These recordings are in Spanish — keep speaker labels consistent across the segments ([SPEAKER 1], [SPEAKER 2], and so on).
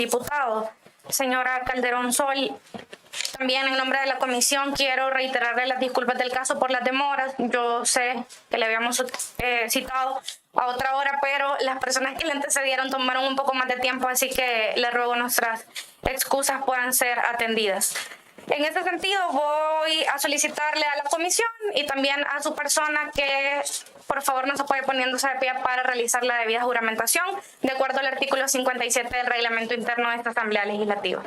[SPEAKER 1] diputado. Señora Calderón Sol, también en nombre de la comisión quiero reiterarle las disculpas del caso por las demoras. Yo sé que le habíamos citado a otra hora, pero las personas que le antecedieron tomaron un poco más de tiempo, así que le ruego nuestras excusas puedan ser atendidas. En este sentido, voy a solicitarle a la comisión y también a su persona que por favor nos apoye poniéndose de pie para realizar la debida juramentación, de acuerdo al artículo 57 del reglamento interno de esta Asamblea Legislativa.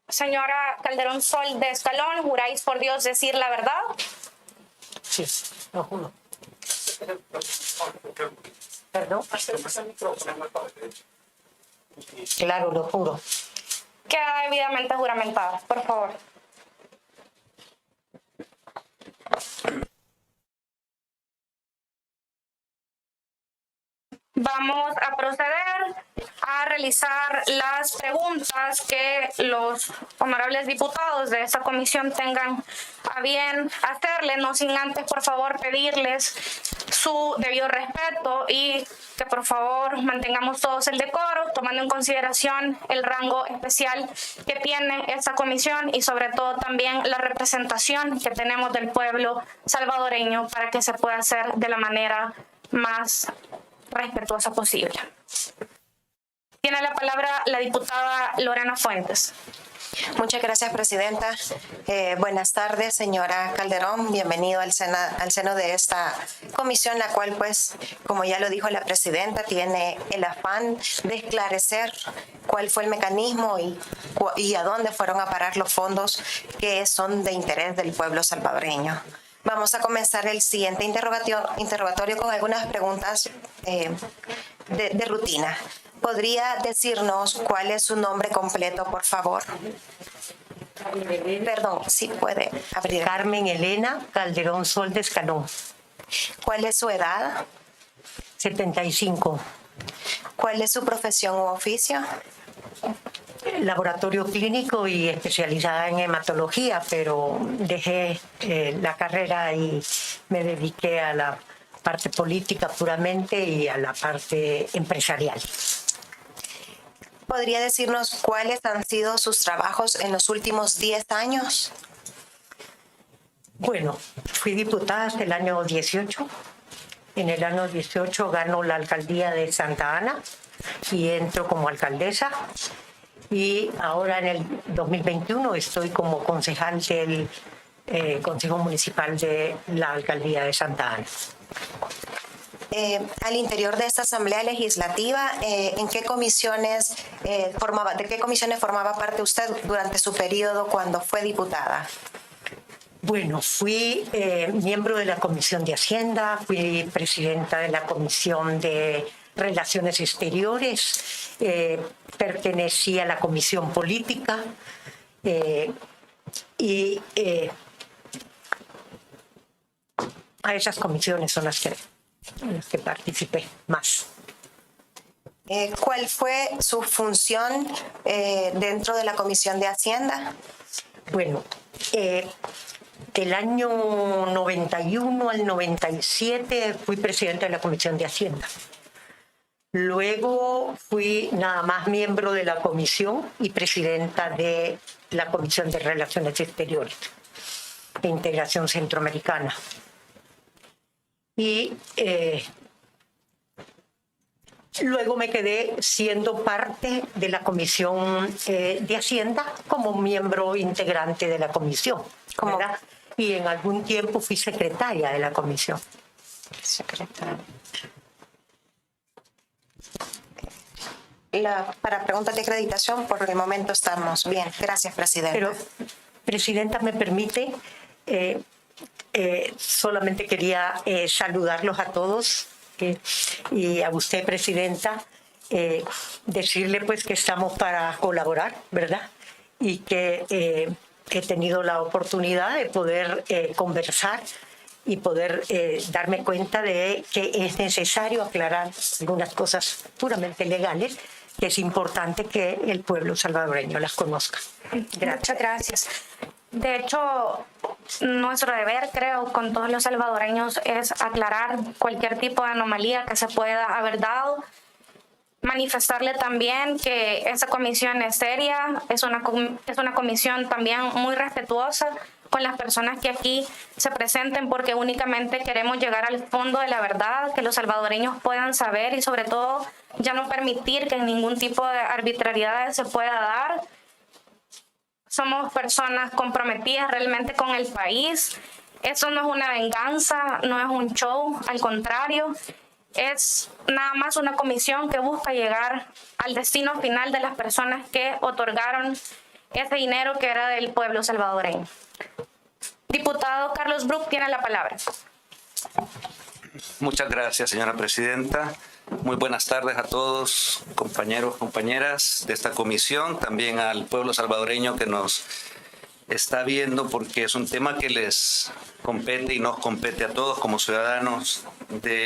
[SPEAKER 1] Señora Calderón Sol de Escalón, ¿juráis por Dios decir la verdad?
[SPEAKER 2] Sí, lo juro. ¿Perdón? Claro, lo juro.
[SPEAKER 1] Queda debidamente juramentada, por favor. Vamos a proceder a realizar las preguntas que los honorables diputados de esta comisión tengan a bien hacerle, no sin antes, por favor, pedirles su debido respeto y que por favor mantengamos todos el decoro, tomando en consideración el rango especial que tiene esta comisión y sobre todo también la representación que tenemos del pueblo salvadoreño para que se pueda hacer de la manera más respetuosa posible. Tiene la palabra la diputada Lorena Fuentes.
[SPEAKER 3] Muchas gracias, presidenta. Buenas tardes, señora Calderón. Bienvenido al seno de esta comisión, la cual, pues, como ya lo dijo la presidenta, tiene el afán de esclarecer cuál fue el mecanismo y a dónde fueron a parar los fondos que son de interés del pueblo salvadoreño. Vamos a comenzar el siguiente interrogatorio con algunas preguntas de rutina. ¿Podría decirnos cuál es su nombre completo, por favor? Perdón, sí puede abrir.
[SPEAKER 2] Carmen Elena Calderón Sol de Escalón.
[SPEAKER 3] ¿Cuál es su edad?
[SPEAKER 2] 75.
[SPEAKER 3] ¿Cuál es su profesión u oficio?
[SPEAKER 2] Laboratorio clínico y especializada en hematología, pero dejé la carrera y me dediqué a la parte política puramente y a la parte empresarial.
[SPEAKER 3] ¿Podría decirnos cuáles han sido sus trabajos en los últimos 10 años?
[SPEAKER 2] Bueno, fui diputada hasta el año 18. En el año 18 ganó la alcaldía de Santa Ana y entro como alcaldesa. Y ahora en el 2021 estoy como concejal del Consejo Municipal de la Alcaldía de Santa Ana.
[SPEAKER 3] Al interior de esta Asamblea Legislativa, ¿de qué comisiones formaba parte usted durante su periodo cuando fue diputada?
[SPEAKER 2] Bueno, fui miembro de la Comisión de Hacienda, fui presidenta de la Comisión de Relaciones Exteriores, pertenecí a la Comisión Política y a esas comisiones son las que participé más.
[SPEAKER 3] ¿Cuál fue su función dentro de la Comisión de Hacienda?
[SPEAKER 2] Bueno, del año 91 al 97 fui presidenta de la Comisión de Hacienda. Luego fui nada más miembro de la comisión y presidenta de la Comisión de Relaciones Exteriores de Integración Centroamericana. Y luego me quedé siendo parte de la Comisión de Hacienda como miembro integrante de la comisión, ¿verdad? Y en algún tiempo fui secretaria de la comisión.
[SPEAKER 3] Secretaria. Para preguntas de acreditación, por el momento estamos bien. Gracias, presidenta.
[SPEAKER 2] Pero, presidenta, ¿me permite? Solamente quería saludarlos a todos y a usted, presidenta, decirle pues que estamos para colaborar, ¿verdad? Y que he tenido la oportunidad de poder conversar y poder darme cuenta de que es necesario aclarar algunas cosas puramente legales que es importante que el pueblo salvadoreño las conozca. Gracias.
[SPEAKER 1] Muchas gracias. De hecho, nuestro deber, creo, con todos los salvadoreños es aclarar cualquier tipo de anomalía que se pueda haber dado. Manifestarle también que esa comisión es seria, es una comisión también muy respetuosa con las personas que aquí se presenten, porque únicamente queremos llegar al fondo de la verdad, que los salvadoreños puedan saber y sobre todo ya no permitir que ningún tipo de arbitrariedad se pueda dar. Somos personas comprometidas realmente con el país. Eso no es una venganza, no es un show, al contrario. Es nada más una comisión que busca llegar al destino final de las personas que otorgaron ese dinero que era del pueblo salvadoreño. Diputado Carlos Bruch tiene la palabra.
[SPEAKER 4] Muchas gracias, señora presidenta. Muy buenas tardes a todos, compañeros, compañeras de esta comisión, también al pueblo salvadoreño que nos está viendo, porque es un tema que les compete y nos compete a todos como ciudadanos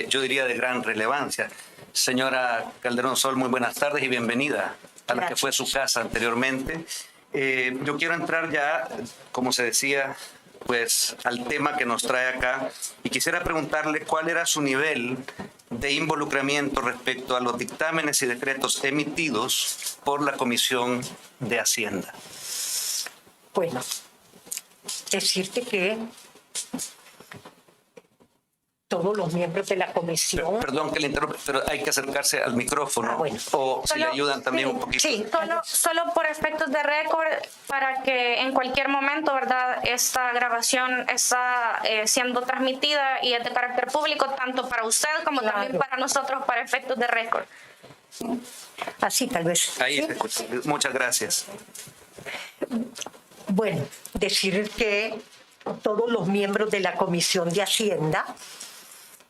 [SPEAKER 4] yo diría, de gran relevancia. Señora Calderón Sol, muy buenas tardes y bienvenida a la que fue su casa anteriormente. Yo quiero entrar ya, como se decía, pues al tema que nos trae acá, y quisiera preguntarle cuál era su nivel de involucramiento respecto a los dictámenes y decretos emitidos por la Comisión de Hacienda.
[SPEAKER 2] Bueno, decirte que todos los miembros de la comisión...
[SPEAKER 4] Perdón que le interrumpa, pero hay que acercarse al micrófono.
[SPEAKER 2] Bueno.
[SPEAKER 4] O si le ayudan también un poquito.
[SPEAKER 2] Sí,
[SPEAKER 1] Solo por efectos de récord, para que en cualquier momento, ¿verdad?, esta grabación está siendo transmitida y es de carácter público, tanto para usted como también para nosotros, para efectos de récord.
[SPEAKER 2] Así tal vez.
[SPEAKER 4] Ahí,
[SPEAKER 2] ¿sí?
[SPEAKER 4] Muchas gracias.
[SPEAKER 2] Bueno, decir que todos los miembros de la Comisión de Hacienda,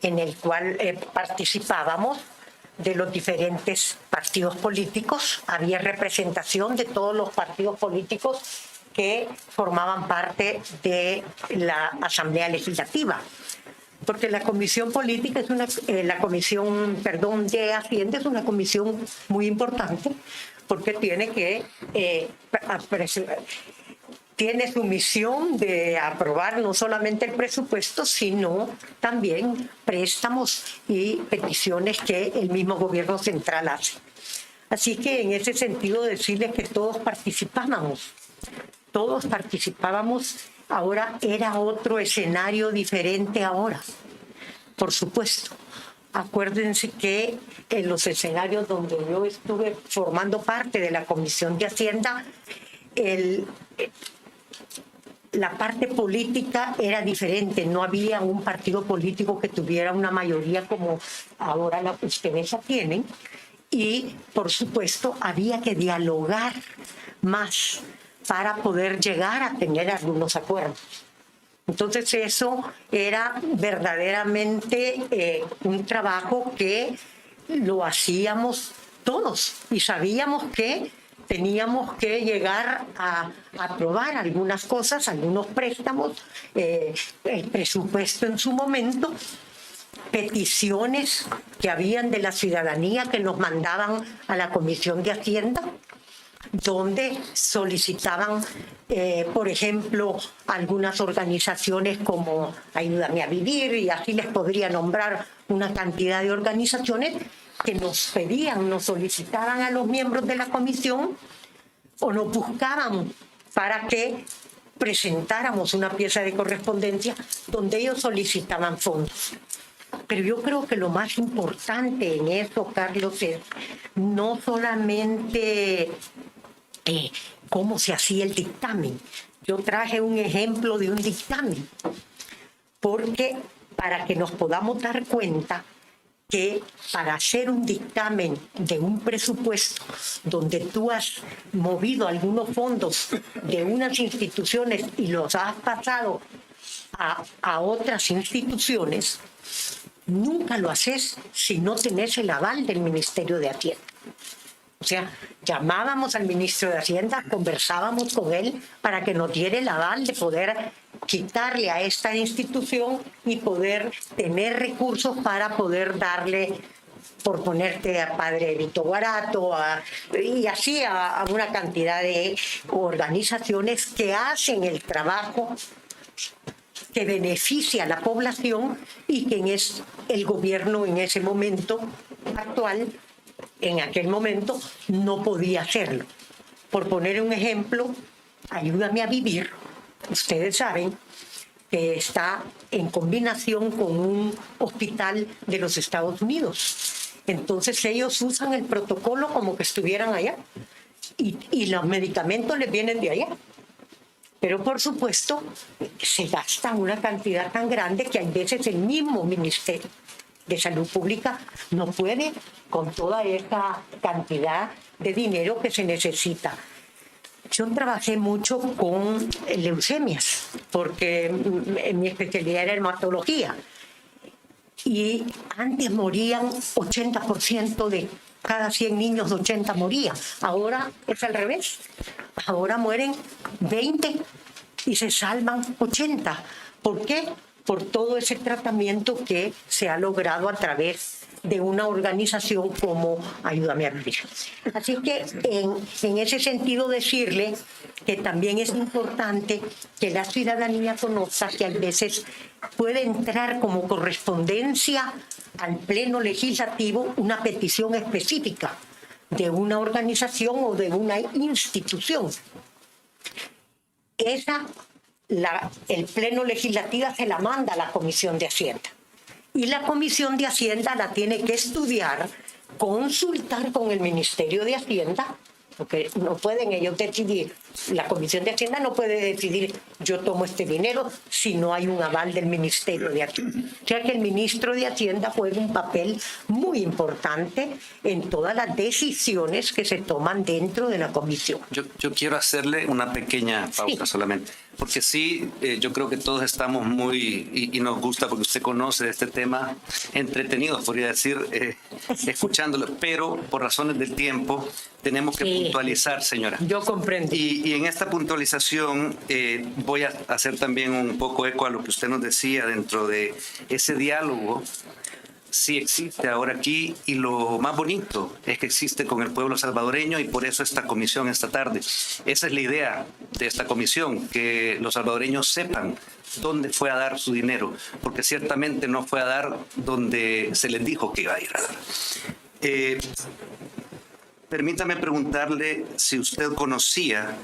[SPEAKER 2] en el cual participábamos, de los diferentes partidos políticos, había representación de todos los partidos políticos que formaban parte de la Asamblea Legislativa. Porque la comisión política es la comisión, de Hacienda es una comisión muy importante, porque tiene su misión de aprobar no solamente el presupuesto, sino también préstamos y peticiones que el mismo gobierno central hace. Así que en ese sentido decirles que todos participábamos. Ahora era otro escenario diferente ahora, por supuesto. Acuérdense que en los escenarios donde yo estuve formando parte de la Comisión de Hacienda, la parte política era diferente, no había un partido político que tuviera una mayoría como ahora ustedes la tienen, y por supuesto había que dialogar más para poder llegar a tener algunos acuerdos. Entonces eso era verdaderamente un trabajo que lo hacíamos todos y sabíamos que teníamos que llegar a aprobar algunas cosas, algunos préstamos, el presupuesto en su momento, peticiones que habían de la ciudadanía que nos mandaban a la Comisión de Hacienda, donde solicitaban, por ejemplo, algunas organizaciones como Ayúdame a Vivir, y así les podría nombrar una cantidad de organizaciones que nos pedían, nos solicitaban a los miembros de la comisión o nos buscaban para que presentáramos una pieza de correspondencia donde ellos solicitaban fondos. Pero yo creo que lo más importante en eso, Carlos, es no solamente cómo se hacía el dictamen. Yo traje un ejemplo de un dictamen, porque para que nos podamos dar cuenta que para hacer un dictamen de un presupuesto donde tú has movido algunos fondos de unas instituciones y los has pasado a otras instituciones, nunca lo haces si no tenés el aval del Ministerio de Hacienda. O sea, llamábamos al ministro de Hacienda, conversábamos con él para que nos diera el aval de poder quitarle a esta institución y poder tener recursos para poder darle por ponerte a Padre Vito Guarato, y así a una cantidad de organizaciones que hacen el trabajo que beneficia a la población y que es el gobierno en ese momento actual, en aquel momento, no podía hacerlo. Por poner un ejemplo, Ayúdame a Vivir, ustedes saben que está en combinación con un hospital de los Estados Unidos. Entonces ellos usan el protocolo como que estuvieran allá y los medicamentos les vienen de allá. Pero por supuesto se gasta una cantidad tan grande que a veces el mismo Ministerio de Salud Pública no puede con toda esta cantidad de dinero que se necesita. Yo trabajé mucho con leucemias, porque mi especialidad era hematología. Y antes morían 80% de cada 100 niños, 80 morían. Ahora es al revés. Ahora mueren 20 y se salvan 80. ¿Por qué? Por todo ese tratamiento que se ha logrado a través de una organización como Ayúdame a Vivir. Así que en ese sentido decirle que también es importante que la ciudadanía conozca que a veces puede entrar como correspondencia al Pleno Legislativo una petición específica de una organización o de una institución. El Pleno Legislativo se la manda a la Comisión de Hacienda. Y la Comisión de Hacienda la tiene que estudiar, consultar con el Ministerio de Hacienda, porque no pueden ellos decidir, la Comisión de Hacienda no puede decidir yo tomo este dinero si no hay un aval del Ministerio de Hacienda. O sea que el ministro de Hacienda juega un papel muy importante en todas las decisiones que se toman dentro de la Comisión.
[SPEAKER 4] Yo quiero hacerle una pequeña pausa solamente. Porque sí, yo creo que todos estamos muy, y nos gusta porque usted conoce de este tema, entretenidos, podría decir, escuchándolo, pero por razones del tiempo tenemos que puntualizar, señora.
[SPEAKER 2] Yo comprendo.
[SPEAKER 4] Y en esta puntualización voy a hacer también un poco eco a lo que usted nos decía dentro de ese diálogo. Sí existe ahora aquí y lo más bonito es que existe con el pueblo salvadoreño y por eso esta comisión esta tarde. Esa es la idea de esta comisión, que los salvadoreños sepan dónde fue a dar su dinero, porque ciertamente no fue a dar donde se les dijo que iba a ir a dar. Permítame preguntarle si usted conocía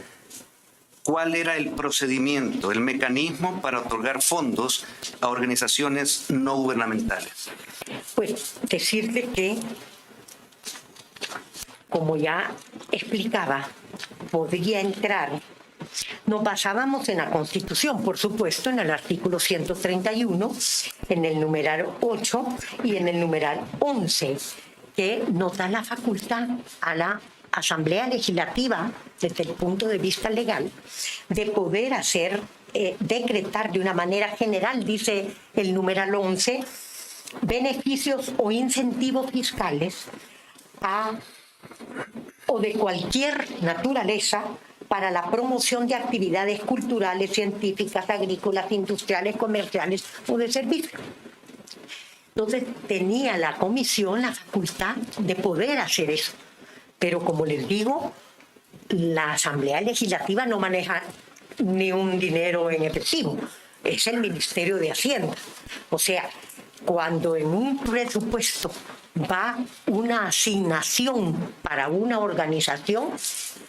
[SPEAKER 4] cuál era el procedimiento, el mecanismo para otorgar fondos a organizaciones no gubernamentales.
[SPEAKER 2] Pues decirle que, como ya explicaba, podría entrar. Nos basábamos en la Constitución, por supuesto, en el artículo 131, en el numeral 8 y en el numeral 11, que nos da la facultad a la Asamblea Legislativa, desde el punto de vista legal, de poder decretar de una manera general, dice el numeral 11, beneficios o incentivos fiscales o de cualquier naturaleza para la promoción de actividades culturales, científicas, agrícolas, industriales, comerciales o de servicios. Entonces tenía la comisión la facultad de poder hacer eso. Pero como les digo, la Asamblea Legislativa no maneja ni un dinero en efectivo. Es el Ministerio de Hacienda. O sea, cuando en un presupuesto va una asignación para una organización,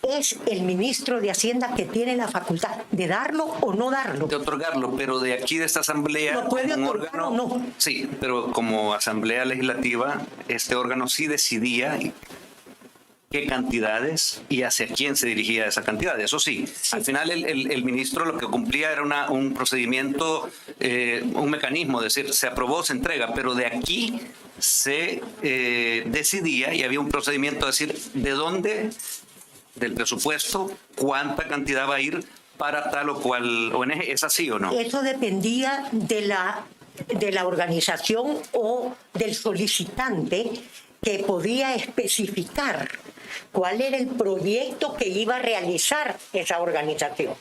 [SPEAKER 2] es el ministro de Hacienda que tiene la facultad de darlo o no darlo.
[SPEAKER 4] De otorgarlo, pero de aquí de esta asamblea...
[SPEAKER 2] ¿Lo puede otorgar o no?
[SPEAKER 4] Sí, pero como asamblea legislativa, este órgano sí decidía qué cantidades y hacia quién se dirigía esa cantidad. Eso sí, al final el ministro lo que cumplía era un procedimiento, un mecanismo, es decir, se aprobó, se entrega, pero de aquí se decidía y había un procedimiento, es decir, de dónde, del presupuesto, cuánta cantidad va a ir para tal o cual ONG. ¿Es así o no?
[SPEAKER 2] Eso dependía de la organización o del solicitante, que podía especificar cuál era el proyecto que iba a realizar esa organización.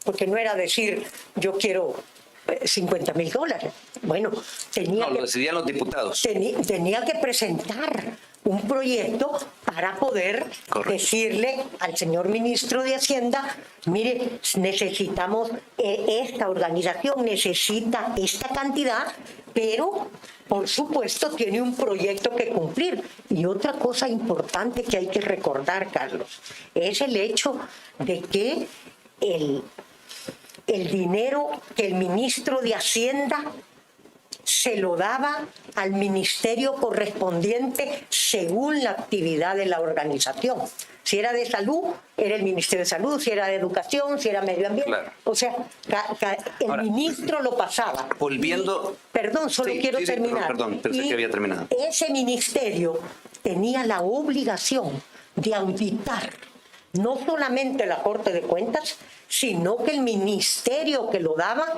[SPEAKER 2] Porque no era decir, yo quiero $50,000. Bueno,
[SPEAKER 4] No, lo decidían los diputados.
[SPEAKER 2] tenía que presentar un proyecto para poder decirle al señor ministro de Hacienda, mire, necesitamos esta organización, necesita esta cantidad, pero por supuesto tiene un proyecto que cumplir. Y otra cosa importante que hay que recordar, Carlos, es el hecho de que el dinero que el ministro de Hacienda se lo daba al ministerio correspondiente según la actividad de la organización. Si era de salud, era el Ministerio de Salud; si era de educación, si era medio ambiente.
[SPEAKER 4] Claro.
[SPEAKER 2] O sea, el ministro lo pasaba.
[SPEAKER 4] Volviendo...
[SPEAKER 2] Perdón, solo quiero terminar.
[SPEAKER 4] Perdón, pensé que había terminado.
[SPEAKER 2] Ese ministerio tenía la obligación de auditar no solamente la Corte de Cuentas, sino que el ministerio que lo daba,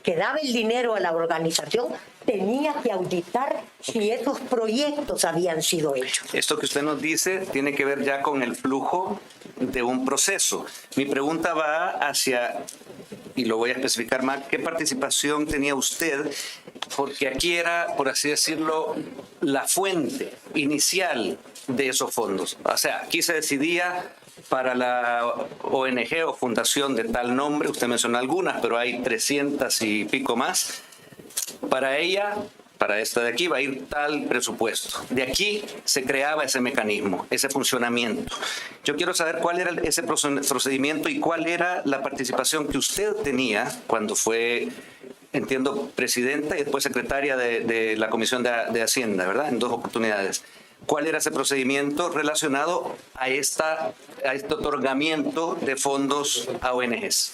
[SPEAKER 2] que daba el dinero a la organización, tenía que auditar si esos proyectos habían sido hechos.
[SPEAKER 4] Esto que usted nos dice tiene que ver ya con el flujo de un proceso. Mi pregunta va hacia, y lo voy a especificar más, ¿qué participación tenía usted? Porque aquí era, por así decirlo, la fuente inicial de esos fondos. O sea, aquí se decidía para la ONG o fundación de tal nombre, usted mencionó algunas, pero hay 300 y pico más. Para ella, para esta de aquí, va a ir tal presupuesto. De aquí se creaba ese mecanismo, ese funcionamiento. Yo quiero saber cuál era ese procedimiento y cuál era la participación que usted tenía cuando fue, entiendo, presidenta y después secretaria de la Comisión de Hacienda, ¿verdad? En 2 oportunidades. ¿Cuál era ese procedimiento relacionado a este otorgamiento de fondos a ONGs?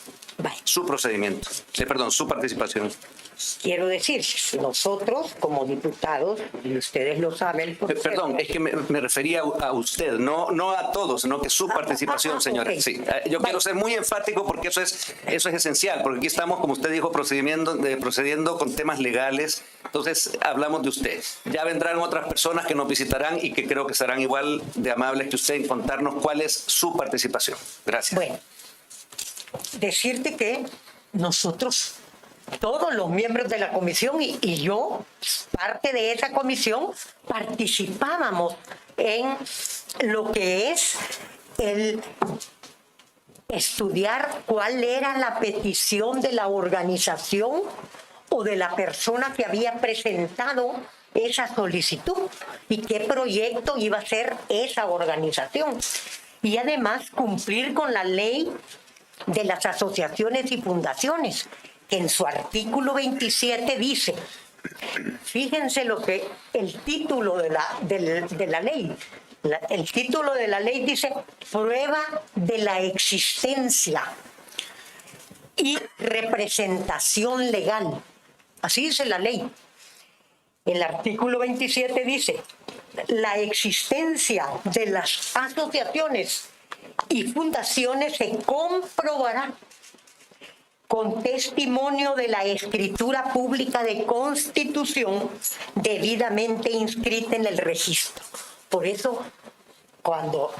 [SPEAKER 4] Su procedimiento, su participación.
[SPEAKER 2] Quiero decir, nosotros como diputados, y ustedes lo saben...
[SPEAKER 4] Perdón, es que me refería a usted, no a todos, sino que su participación, señora.
[SPEAKER 2] Okay.
[SPEAKER 4] Sí, yo quiero ser muy enfático porque eso es esencial, porque aquí estamos, como usted dijo, procediendo con temas legales, entonces hablamos de usted. Ya vendrán otras personas que nos visitarán y que creo que serán igual de amables que usted en contarnos cuál es su participación. Gracias.
[SPEAKER 2] Bueno, decirte que nosotros, todos los miembros de la comisión y yo, parte de esa comisión, participábamos en lo que es el estudiar cuál era la petición de la organización o de la persona que había presentado esa solicitud y qué proyecto iba a ser esa organización. Y además cumplir con la ley de las asociaciones y fundaciones, que en su artículo 27 dice, fíjense lo que el título de la ley, el título de la ley dice, prueba de la existencia y representación legal. Así dice la ley. El artículo 27 dice, la existencia de las asociaciones y fundaciones se comprobará con testimonio de la escritura pública de constitución debidamente inscrita en el registro. Por eso, cuando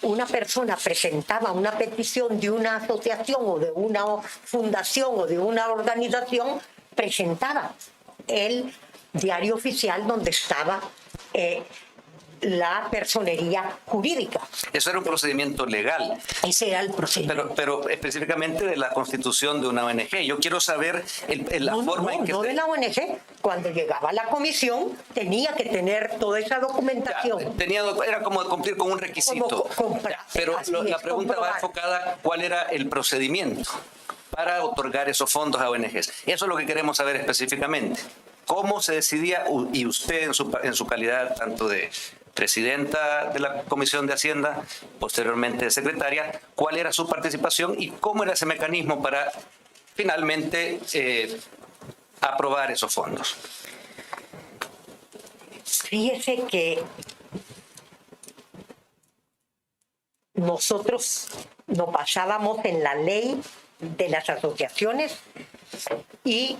[SPEAKER 2] una persona presentaba una petición de una asociación o de una fundación o de una organización, presentaba el diario oficial donde estaba la personería jurídica.
[SPEAKER 4] Eso era un procedimiento legal.
[SPEAKER 2] Ese era el procedimiento.
[SPEAKER 4] Pero específicamente de la constitución de una ONG. Yo quiero saber la forma en que...
[SPEAKER 2] No de la ONG. Cuando llegaba a la comisión tenía que tener toda esa documentación.
[SPEAKER 4] Era como cumplir con un requisito. Pero la pregunta va enfocada, ¿cuál era el procedimiento para otorgar esos fondos a ONGs? Eso es lo que queremos saber específicamente. ¿Cómo se decidía, y usted en su calidad tanto de presidenta de la Comisión de Hacienda, posteriormente de secretaria, cuál era su participación y cómo era ese mecanismo para finalmente aprobar esos fondos?
[SPEAKER 2] Fíjese que nosotros nos basábamos en la ley de las asociaciones y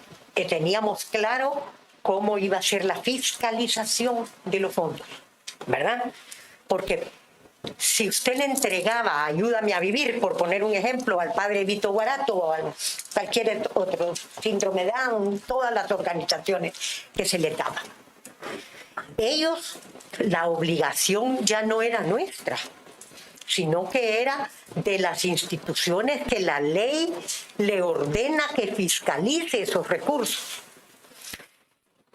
[SPEAKER 2] teníamos claro cómo iba a ser la fiscalización de los fondos, ¿verdad? Porque si usted le entregaba Ayúdame a Vivir, por poner un ejemplo, al padre Vito Guarato o a cualquier otro síndrome de Down, todas las organizaciones que se le daban, ellos, la obligación ya no era nuestra, sino que era de las instituciones que la ley le ordena que fiscalice esos recursos.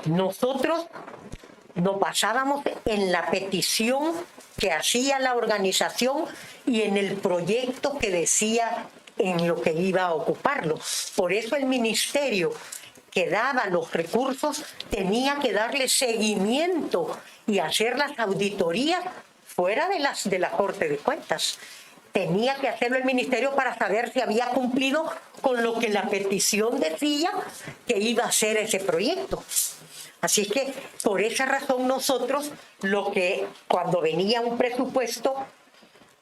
[SPEAKER 2] Nosotros nos basábamos en la petición que hacía la organización y en el proyecto que decía en lo que iba a ocuparlo. Por eso el ministerio que daba los recursos tenía que darle seguimiento y hacer las auditorías fuera de la Corte de Cuentas. Tenía que hacerlo el ministerio para saber si había cumplido con lo que la petición decía que iba a hacer ese proyecto. Así es que por esa razón nosotros cuando venía un presupuesto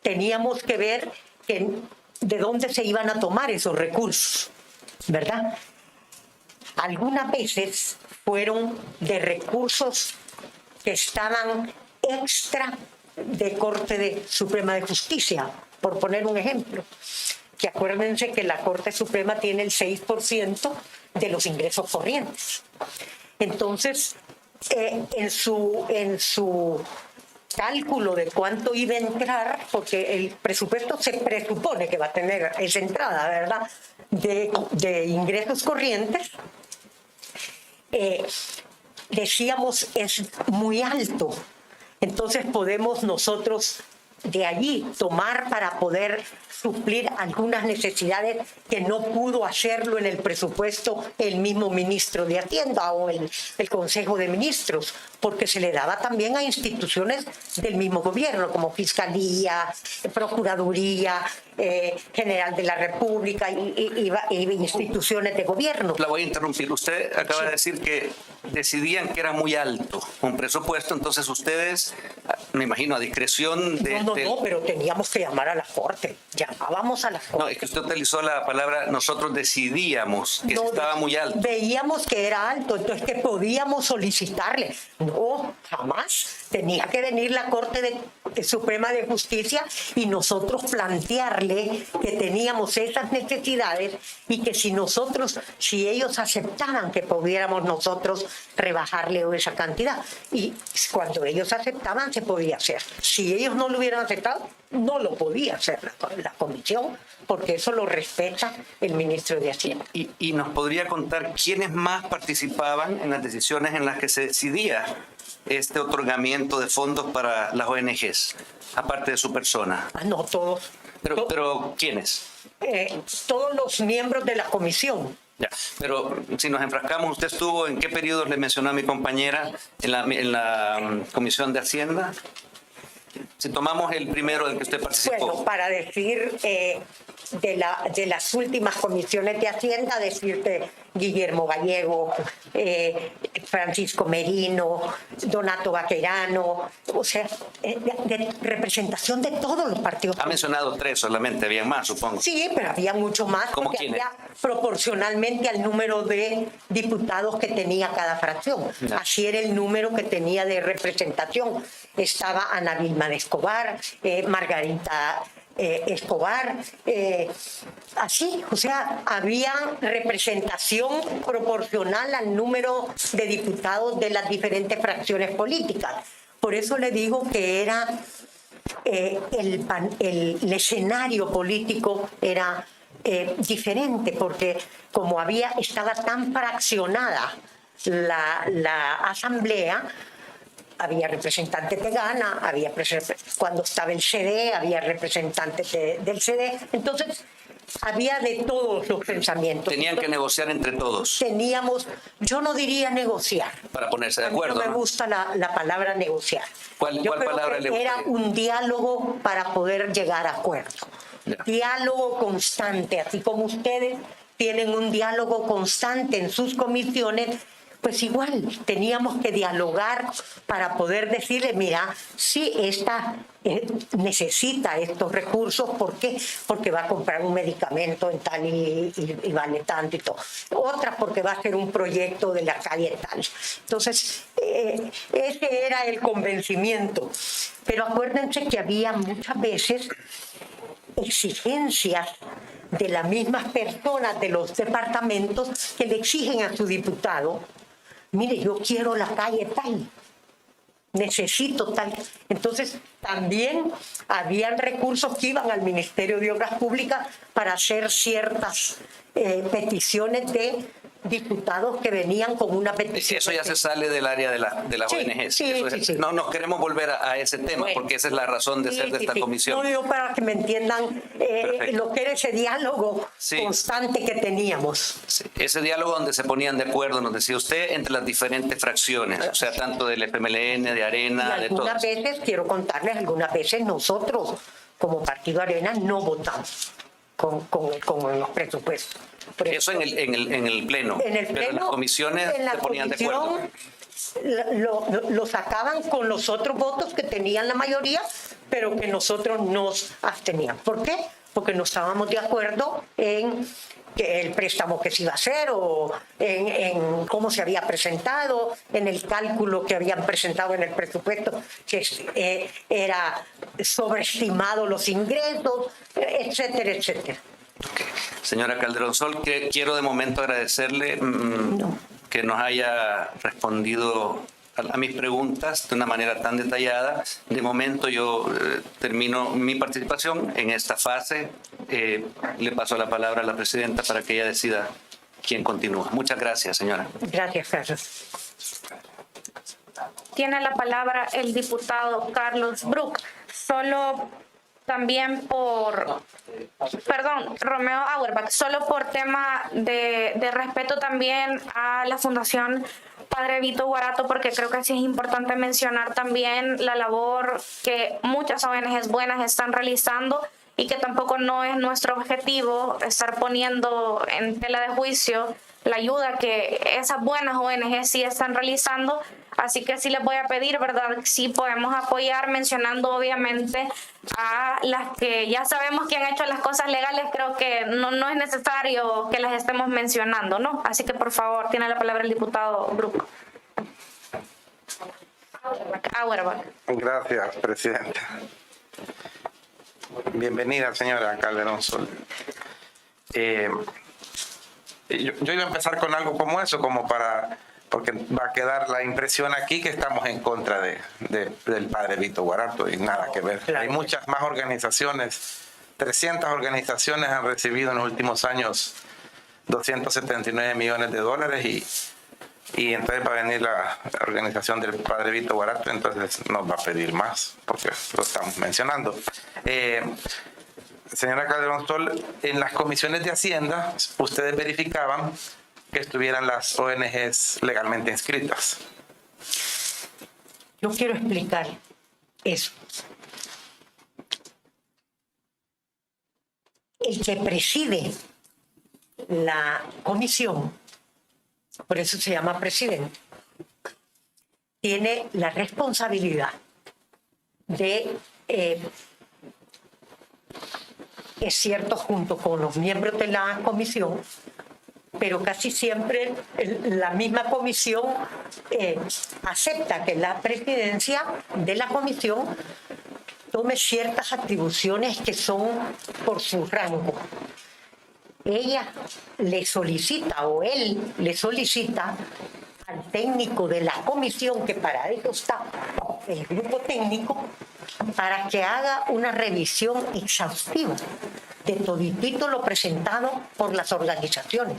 [SPEAKER 2] teníamos que ver de dónde se iban a tomar esos recursos, ¿verdad? Algunas veces fueron de recursos que estaban extra de Corte Suprema de Justicia, por poner un ejemplo. Que acuérdense que la Corte Suprema tiene el 6% de los ingresos corrientes. Entonces, en su cálculo de cuánto iba a entrar, porque el presupuesto se presupone que va a tener esa entrada, ¿verdad?, de ingresos corrientes, decíamos es muy alto. Entonces podemos nosotros de allí tomar para poder suplir algunas necesidades que no pudo hacerlo en el presupuesto el mismo ministro de Hacienda o el Consejo de Ministros, porque se le daba también a instituciones del mismo gobierno, como Fiscalía, Procuraduría General de la República y instituciones de gobierno.
[SPEAKER 4] La voy a interrumpir. Usted acaba de decir que decidían que era muy alto un presupuesto, entonces ustedes, me imagino, a discreción de...
[SPEAKER 2] No, pero teníamos que llamar a la Corte. Llamábamos a la Corte.
[SPEAKER 4] No, es que usted utilizó la palabra nosotros decidíamos que estaba muy alto.
[SPEAKER 2] Veíamos que era alto, entonces que podíamos solicitarle. No, jamás. Tenía que venir la Corte Suprema de Justicia y nosotros plantearle que teníamos esas necesidades y que si ellos aceptaban que pudiéramos nosotros rebajarle esa cantidad. Y cuando ellos aceptaban se podía hacer. Si ellos no lo hubieran aceptado, no lo podía hacer la comisión, porque eso lo respeta el ministro de Hacienda.
[SPEAKER 4] ¿Y nos podría contar quiénes más participaban en las decisiones en las que se decidía este otorgamiento de fondos para las ONGs, aparte de su persona?
[SPEAKER 2] No, todos.
[SPEAKER 4] Pero ¿quiénes?
[SPEAKER 2] Todos los miembros de la comisión.
[SPEAKER 4] Ya, pero si nos enfrascamos, ¿usted estuvo en qué periodo le mencionó a mi compañera en la Comisión de Hacienda? Si tomamos el primero del que usted participó.
[SPEAKER 2] Bueno, para decir de las últimas comisiones de Hacienda, decirte Guillermo Gallego, Francisco Merino, Donato Vaquerano, o sea, de representación de todos los partidos.
[SPEAKER 4] Ha mencionado 3 solamente, había más, supongo.
[SPEAKER 2] Sí, pero había mucho más, porque había proporcionalmente al número de diputados que tenía cada fracción.
[SPEAKER 4] No.
[SPEAKER 2] Así era el número que tenía de representación. Estaba Ana Vilma de Escobar, Margarita Escobar, así, o sea, había representación proporcional al número de diputados de las diferentes fracciones políticas. Por eso le digo que era el escenario político era diferente, porque como estaba tan fraccionada la asamblea, había representantes de Ghana, cuando estaba el CD, había representantes del CD, entonces había de todos los pensamientos.
[SPEAKER 4] Tenían que negociar entre todos.
[SPEAKER 2] Yo no diría negociar.
[SPEAKER 4] Para ponerse de acuerdo.
[SPEAKER 2] No me gusta la palabra negociar.
[SPEAKER 4] ¿Cuál palabra le gusta?
[SPEAKER 2] Era un diálogo para poder llegar a acuerdo.
[SPEAKER 4] Ya.
[SPEAKER 2] Diálogo constante, así como ustedes tienen un diálogo constante en sus comisiones pues igual teníamos que dialogar para poder decirle, mira, sí, esta necesita estos recursos. ¿Por qué? Porque va a comprar un medicamento en tal y vale tanto y todo. Otra porque va a hacer un proyecto de la calle tal. Entonces, ese era el convencimiento. Pero acuérdense que había muchas veces exigencias de las mismas personas de los departamentos que le exigen a su diputado, mire, yo quiero la calle tal, necesito tal. Entonces, también habían recursos que iban al Ministerio de Obras Públicas para hacer ciertas peticiones de diputados que venían con una petición.
[SPEAKER 4] Eso ya se sale del área de las
[SPEAKER 2] Sí,
[SPEAKER 4] ONGs.
[SPEAKER 2] sí, sí.
[SPEAKER 4] No nos queremos volver a ese tema,
[SPEAKER 2] Bueno,
[SPEAKER 4] porque esa es la razón de ser de esta comisión.
[SPEAKER 2] No, yo para que me entiendan lo que era ese diálogo constante que teníamos.
[SPEAKER 4] Sí, ese diálogo donde se ponían de acuerdo, nos decía usted, entre las diferentes fracciones, o sea, tanto del FMLN, de Arena, de todos.
[SPEAKER 2] Algunas veces, quiero contarles, algunas veces nosotros, como Partido Arena, no votamos con los presupuestos.
[SPEAKER 4] Eso en el Pleno.
[SPEAKER 2] En el Pleno,
[SPEAKER 4] pero en las comisiones se ponían de acuerdo.
[SPEAKER 2] Lo sacaban con los otros votos que tenían la mayoría, pero que nosotros nos absteníamos. ¿Por qué? Porque no estábamos de acuerdo en que el préstamo que se iba a hacer o en cómo se había presentado, en el cálculo que habían presentado en el presupuesto, que era sobreestimado los ingresos, etcétera, etcétera.
[SPEAKER 4] Okay. Señora Calderón Sol, quiero de momento agradecerle que nos haya respondido a mis preguntas de una manera tan detallada. De momento yo termino mi participación en esta fase. Le paso la palabra a la presidenta para que ella decida quién continúa. Muchas gracias, señora.
[SPEAKER 2] Gracias, Carlos.
[SPEAKER 1] Tiene la palabra el diputado Carlos Bruch. Solo también Romeo Auerbach, solo por tema de respeto también a la Fundación Padre Vito Guarato, porque creo que sí es importante mencionar también la labor que muchas ONGs buenas están realizando y que tampoco no es nuestro objetivo estar poniendo en tela de juicio la ayuda que esas buenas ONGs sí están realizando. Así que sí les voy a pedir, ¿verdad? Sí podemos apoyar mencionando obviamente a las que ya sabemos que han hecho las cosas legales. Creo que no es necesario que las estemos mencionando, ¿no? Así que por favor, tiene la palabra el diputado Bruch. Auerbach.
[SPEAKER 5] Gracias, presidenta. Bienvenida, señora Calderón Sol. Yo iba a empezar con algo como eso, porque va a quedar la impresión aquí que estamos en contra del padre Vito Guarato y nada que ver.
[SPEAKER 2] Claro.
[SPEAKER 5] Hay muchas más organizaciones, 300 organizaciones han recibido en los últimos años 279 millones de dólares y entonces va a venir la organización del padre Vito Guarato, entonces nos va a pedir más, porque lo estamos mencionando. Señora Calderón Sol, en las comisiones de Hacienda, ustedes verificaban que estuvieran las ONGs legalmente inscritas.
[SPEAKER 2] Yo quiero explicar eso. El que preside la comisión, por eso se llama presidente, tiene la responsabilidad de, es cierto, junto con los miembros de la comisión, pero casi siempre la misma comisión acepta que la presidencia de la comisión tome ciertas atribuciones que son por su rango. Ella le solicita o él le solicita al técnico de la comisión, que para eso está el grupo técnico, para que haga una revisión exhaustiva de toditito lo presentado por las organizaciones,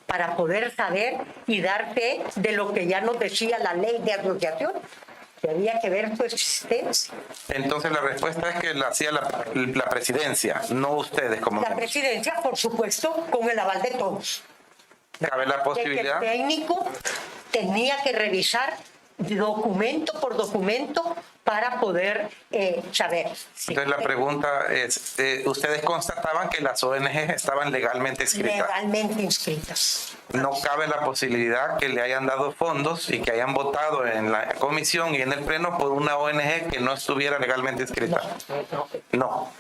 [SPEAKER 2] para poder saber y dar fe de lo que ya nos decía la ley de asociación, que había que ver su existencia.
[SPEAKER 5] Entonces la respuesta es que la hacía la presidencia, no ustedes como
[SPEAKER 2] La presidencia, por supuesto, con el aval de todos.
[SPEAKER 5] ¿Cabe la posibilidad?
[SPEAKER 2] De que el técnico tenía que revisar documento por documento para poder saber.
[SPEAKER 5] Entonces la pregunta es, ¿ustedes constataban que las ONG estaban legalmente inscritas?
[SPEAKER 2] Legalmente inscritas.
[SPEAKER 5] No cabe la posibilidad que le hayan dado fondos y que hayan votado en la comisión y en el pleno por una ONG que no estuviera legalmente inscrita. No.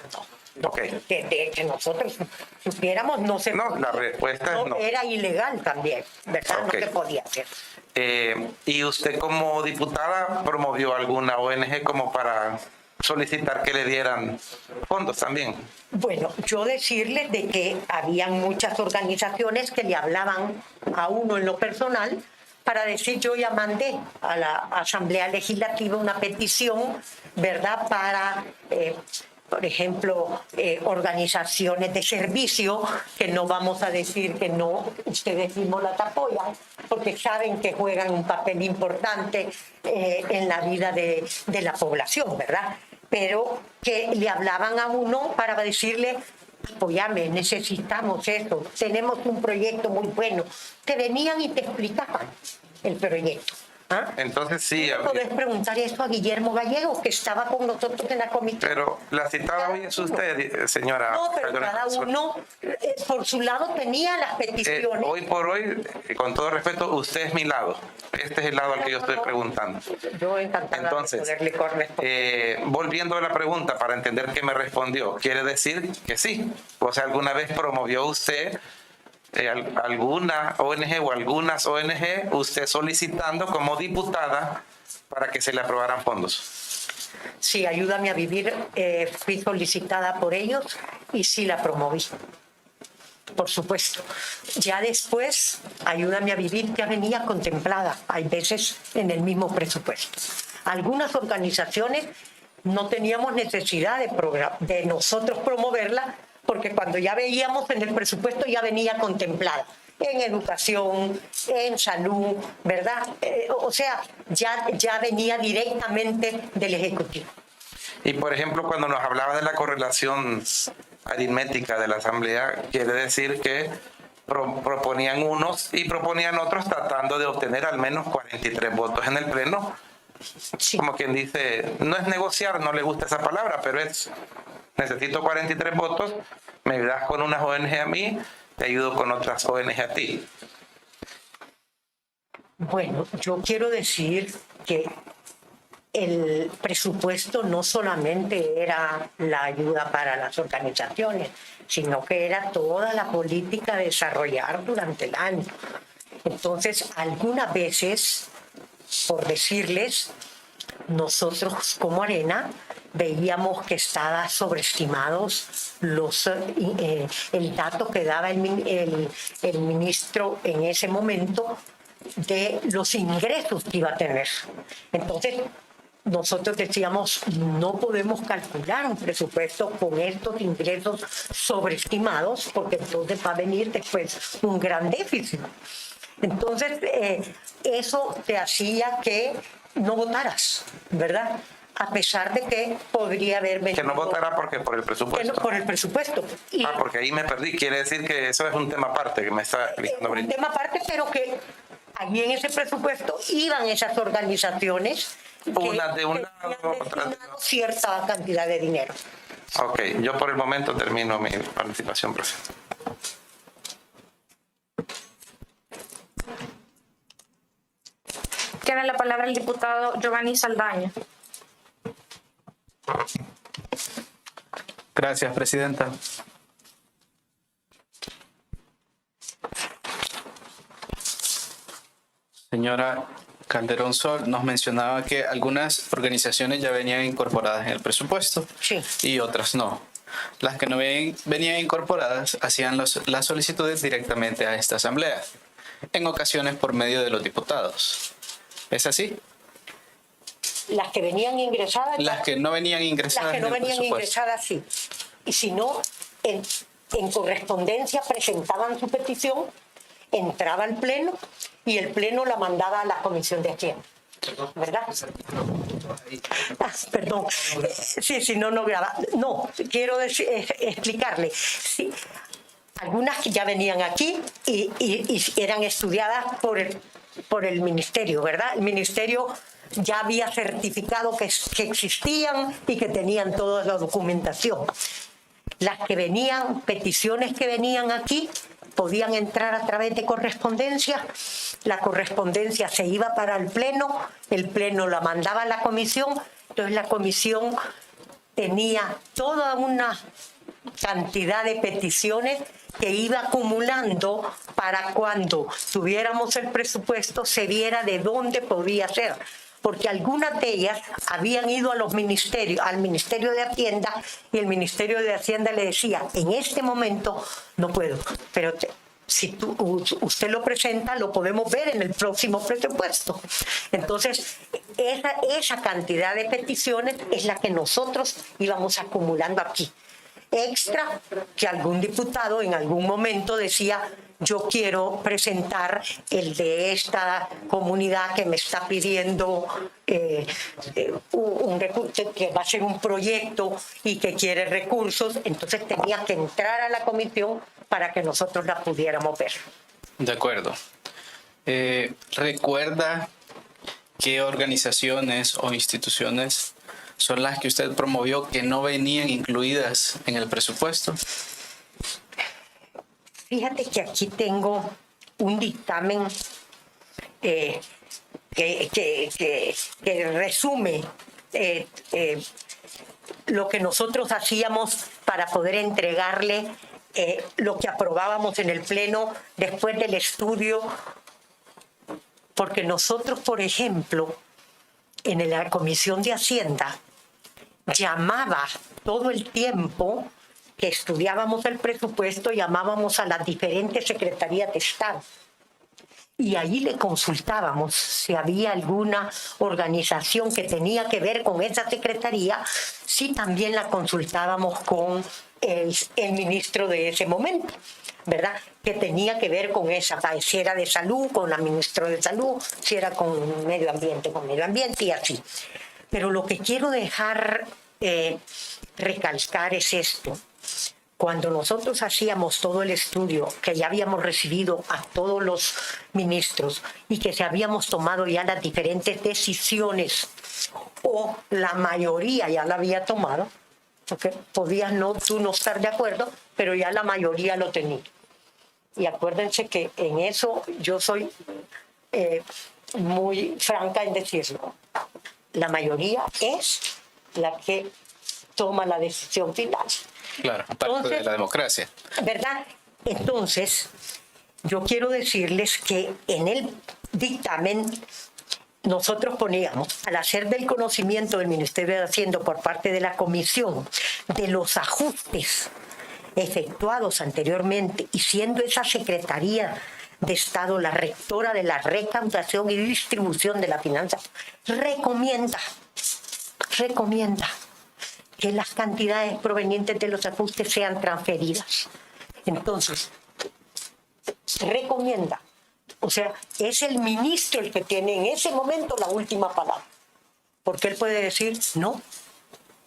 [SPEAKER 5] Ok.
[SPEAKER 2] Que nosotros supiéramos, no se
[SPEAKER 5] No,
[SPEAKER 2] podía.
[SPEAKER 5] la respuesta es no.
[SPEAKER 2] Era ilegal también, ¿verdad?
[SPEAKER 5] Ok.
[SPEAKER 2] No se podía hacer.
[SPEAKER 5] ¿Y usted como diputada promovió alguna ONG como para solicitar que le dieran fondos también?
[SPEAKER 2] Bueno, yo decirles de que habían muchas organizaciones que le hablaban a uno en lo personal para decir, yo ya mandé a la Asamblea Legislativa una petición, ¿verdad?, para por ejemplo, organizaciones de servicio, que no vamos a decir que no, ustedes mismos las apoyan, porque saben que juegan un papel importante en la vida de la población, ¿verdad? Pero que le hablaban a uno para decirle, apóyame, necesitamos esto, tenemos un proyecto muy bueno. Te venían y te explicaban el proyecto. ¿Ah?
[SPEAKER 5] Entonces sí.
[SPEAKER 2] Podés preguntar esto a Guillermo Gallego, que estaba con nosotros en la comisión.
[SPEAKER 5] Pero la citada hoy es usted, señora.
[SPEAKER 2] No, pero cada uno por su lado tenía las peticiones.
[SPEAKER 5] Hoy por hoy, con todo respeto, usted es mi lado. Este es el lado al que yo estoy preguntando.
[SPEAKER 2] Yo encantada
[SPEAKER 5] Entonces,
[SPEAKER 2] de poderle corresponder.
[SPEAKER 5] volviendo a la pregunta para entender qué me respondió, quiere decir que sí. O sea, ¿alguna vez promovió usted alguna ONG o algunas ONG, usted solicitando como diputada para que se le aprobaran fondos?
[SPEAKER 2] Sí, Ayúdame a Vivir, fui solicitada por ellos y sí la promoví. Por supuesto. Ya después, Ayúdame a Vivir ya venía contemplada, hay veces en el mismo presupuesto. Algunas organizaciones no teníamos necesidad de nosotros promoverla, porque cuando ya veíamos en el presupuesto ya venía contemplada en educación, en salud, ¿verdad? O sea, ya venía directamente del Ejecutivo.
[SPEAKER 5] Y por ejemplo, cuando nos hablaba de la correlación aritmética de la Asamblea, quiere decir que proponían unos y proponían otros tratando de obtener al menos 43 votos en el Pleno.
[SPEAKER 2] Sí.
[SPEAKER 5] Como quien dice, no es negociar, no le gusta esa palabra, pero es, necesito 43 votos, me das con unas ONG a mí, te ayudo con otras ONG a ti.
[SPEAKER 2] Bueno, yo quiero decir que el presupuesto no solamente era la ayuda para las organizaciones, sino que era toda la política a desarrollar durante el año. Entonces, algunas veces, por decirles, nosotros como Arena veíamos que estaban sobreestimados el dato que daba el ministro en ese momento de los ingresos que iba a tener. Entonces, nosotros decíamos, no podemos calcular un presupuesto con estos ingresos sobreestimados, porque entonces va a venir después un gran déficit. Entonces, eso te hacía que no votaras, ¿verdad? A pesar de que podría haber venido...
[SPEAKER 5] Que no votará porque por el presupuesto.
[SPEAKER 2] Por el presupuesto. Y
[SPEAKER 5] porque ahí me perdí. Quiere decir que eso es un tema aparte que me está explicando.
[SPEAKER 2] un tema aparte, pero que allí en ese presupuesto iban esas organizaciones
[SPEAKER 5] Una de un
[SPEAKER 2] que
[SPEAKER 5] lado,
[SPEAKER 2] tenían
[SPEAKER 5] otra de
[SPEAKER 2] destinado cierta cantidad de dinero.
[SPEAKER 5] Ok, yo por el momento termino mi participación, presidente.
[SPEAKER 1] Tiene la palabra el diputado Giovanni Saldaña.
[SPEAKER 6] Gracias, presidenta. Señora Calderón Sol nos mencionaba que algunas organizaciones ya venían incorporadas en el presupuesto
[SPEAKER 2] Sí.
[SPEAKER 6] y otras no. Las que no venían incorporadas hacían las solicitudes directamente a esta asamblea, en ocasiones por medio de los diputados. ¿Es así?
[SPEAKER 2] Las que venían ingresadas...
[SPEAKER 6] Las que no venían ingresadas
[SPEAKER 2] Las que no
[SPEAKER 6] en el
[SPEAKER 2] venían
[SPEAKER 6] presupuesto.
[SPEAKER 2] ingresadas, sí. Y si no, en correspondencia presentaban su petición, entraba al Pleno y el Pleno la mandaba a la Comisión de Hacienda. ¿Verdad? Perdón. Sí, no graba. No, quiero explicarle. Sí, algunas que ya venían aquí y eran estudiadas por por el ministerio, ¿verdad? El ministerio ya había certificado que existían y que tenían toda la documentación. Las que venían, peticiones que venían aquí, podían entrar a través de correspondencia. La correspondencia se iba para el pleno la mandaba a la comisión, entonces la comisión tenía toda una cantidad de peticiones que iba acumulando para cuando tuviéramos el presupuesto se viera de dónde podía ser. Porque algunas de ellas habían ido a los ministerios, al Ministerio de Hacienda, y el Ministerio de Hacienda le decía, en este momento no puedo, pero si usted lo presenta, lo podemos ver en el próximo presupuesto. Entonces, esa cantidad de peticiones es la que nosotros íbamos acumulando aquí. Extra que algún diputado en algún momento decía, yo quiero presentar el de esta comunidad que me está pidiendo un recurso, que va a ser un proyecto y que quiere recursos, entonces tenía que entrar a la comisión para que nosotros la pudiéramos ver.
[SPEAKER 6] De acuerdo. ¿Recuerda qué organizaciones o instituciones son las que usted promovió que no venían incluidas en el presupuesto?
[SPEAKER 2] Fíjate que aquí tengo un dictamen que resume lo que nosotros hacíamos para poder entregarle lo que aprobábamos en el Pleno después del estudio. Porque nosotros, por ejemplo, en la Comisión de Hacienda, llamaba todo el tiempo que estudiábamos el presupuesto, llamábamos a las diferentes secretarías de Estado. Y ahí le consultábamos si había alguna organización que tenía que ver con esa secretaría, si también la consultábamos con el ministro de ese momento, ¿verdad? Que tenía que ver con esa, si era de salud, con la ministra de salud, si era con medio ambiente y así. Pero lo que quiero dejar recalcar es esto. Cuando nosotros hacíamos todo el estudio, que ya habíamos recibido a todos los ministros y que se habíamos tomado ya las diferentes decisiones, o la mayoría ya la había tomado, porque podías tú no estar de acuerdo, pero ya la mayoría lo tenía. Y acuérdense que en eso yo soy muy franca en decirlo. La mayoría es la que toma la decisión final.
[SPEAKER 6] Claro, parte de la democracia.
[SPEAKER 2] ¿Verdad? Entonces, yo quiero decirles que en el dictamen nosotros poníamos, al hacer del conocimiento del Ministerio de Hacienda por parte de la Comisión de los ajustes efectuados anteriormente y siendo esa Secretaría de Estado la rectora de la recaudación y distribución de la finanza, recomienda que las cantidades provenientes de los ajustes sean transferidas. Entonces, recomienda. O sea, es el ministro el que tiene en ese momento la última palabra. Porque él puede decir, no,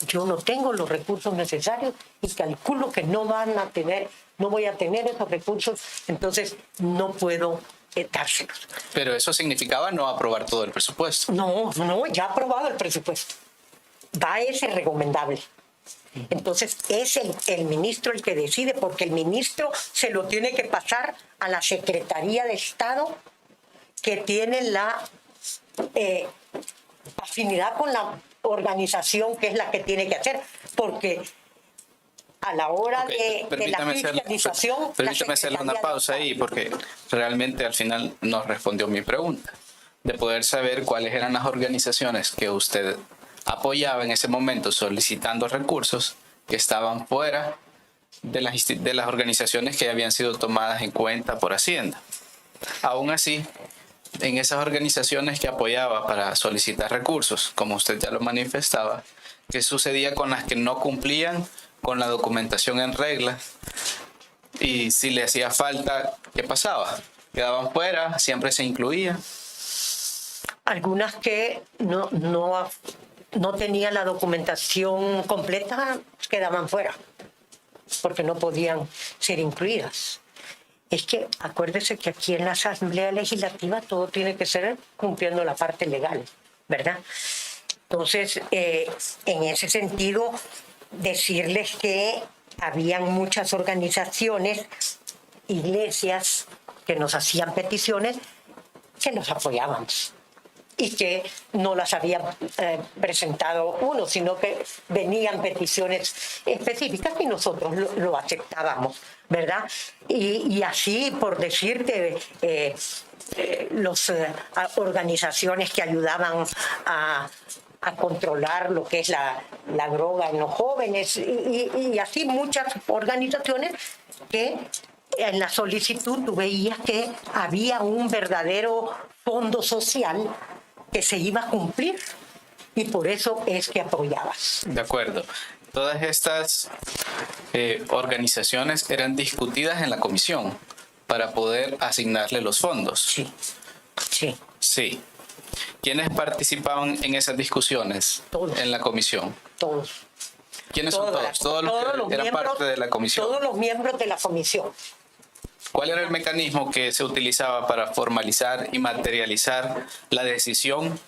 [SPEAKER 2] yo no tengo los recursos necesarios y calculo que no voy a tener esos recursos, entonces no puedo dárselos.
[SPEAKER 6] Pero eso significaba no aprobar todo el presupuesto.
[SPEAKER 2] No, ya ha aprobado el presupuesto. Va ese recomendable. Entonces es el ministro el que decide, porque el ministro se lo tiene que pasar a la Secretaría de Estado, que tiene la afinidad con la organización que es la que tiene que hacer, porque a la hora de la fiscalización...
[SPEAKER 6] Permítame hacerle una pausa ahí, porque realmente al final nos respondió mi pregunta, de poder saber cuáles eran las organizaciones que usted apoyaba en ese momento solicitando recursos que estaban fuera de las organizaciones que habían sido tomadas en cuenta por Hacienda. Aún así, en esas organizaciones que apoyaba para solicitar recursos, como usted ya lo manifestaba, ¿qué sucedía con las que no cumplían con la documentación en regla? Y si le hacía falta, ¿qué pasaba? ¿Quedaban fuera? ¿Siempre se incluía?
[SPEAKER 2] Algunas que no tenían la documentación completa quedaban fuera, porque no podían ser incluidas. es que acuérdese que aquí en la Asamblea Legislativa todo tiene que ser cumpliendo la parte legal, ¿verdad? Entonces, en ese sentido, decirles que habían muchas organizaciones, iglesias que nos hacían peticiones que nos apoyábamos y que no las había presentado uno, sino que venían peticiones específicas y nosotros lo aceptábamos, ¿verdad? Y así, por decirte, las organizaciones que ayudaban a controlar lo que es la droga en los jóvenes y así muchas organizaciones que en la solicitud tú veías que había un verdadero fondo social que se iba a cumplir y por eso es que apoyabas.
[SPEAKER 6] De acuerdo. Todas estas organizaciones eran discutidas en la comisión para poder asignarle los fondos.
[SPEAKER 2] Sí, sí.
[SPEAKER 6] Sí. ¿Quiénes participaban en esas discusiones?
[SPEAKER 2] Todos.
[SPEAKER 6] En la comisión?
[SPEAKER 2] Todos.
[SPEAKER 6] ¿Quiénes son todos? Todos los que eran parte de la comisión.
[SPEAKER 2] Todos los miembros de la comisión.
[SPEAKER 6] ¿Cuál era el mecanismo que se utilizaba para formalizar y materializar la decisión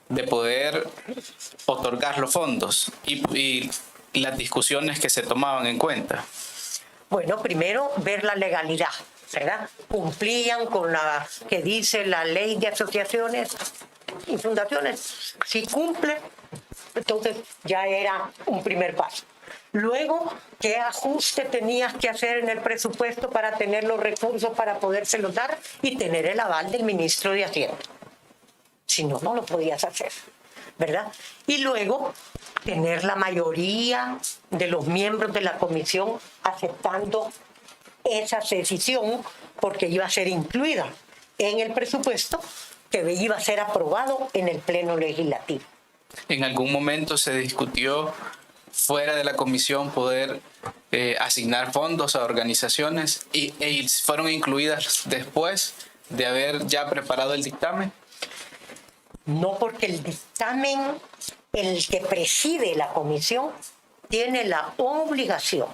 [SPEAKER 6] de poder otorgar los fondos y las discusiones que se tomaban en cuenta?
[SPEAKER 2] Bueno, primero ver la legalidad, ¿verdad? Cumplían con la que dice la ley de asociaciones y fundaciones. Si cumple, entonces ya era un primer paso. Luego, ¿qué ajuste tenías que hacer en el presupuesto para tener los recursos para podérselos dar y tener el aval del ministro de Hacienda? Si no, no lo podías hacer, ¿verdad? Y luego, tener la mayoría de los miembros de la comisión aceptando esa decisión porque iba a ser incluida en el presupuesto que iba a ser aprobado en el Pleno Legislativo.
[SPEAKER 6] ¿En algún momento se discutió fuera de la comisión poder asignar fondos a organizaciones y fueron incluidas después de haber ya preparado el dictamen?
[SPEAKER 2] No, porque el dictamen, el que preside la comisión, tiene la obligación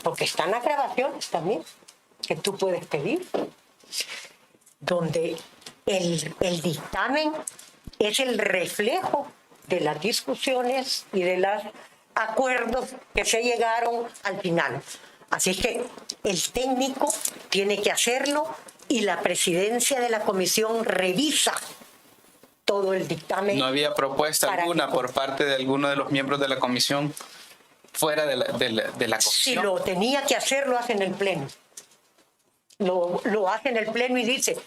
[SPEAKER 2] porque están las grabaciones también, que tú puedes pedir, donde el dictamen es el reflejo de las discusiones y de los acuerdos que se llegaron al final. Así es que el técnico tiene que hacerlo y la presidencia de la comisión revisa todo el dictamen.
[SPEAKER 6] ¿No había propuesta alguna por parte de alguno de los miembros de la comisión fuera de la comisión?
[SPEAKER 2] Si lo tenía que hacer, lo hace en el pleno. Lo hace en el pleno y dice,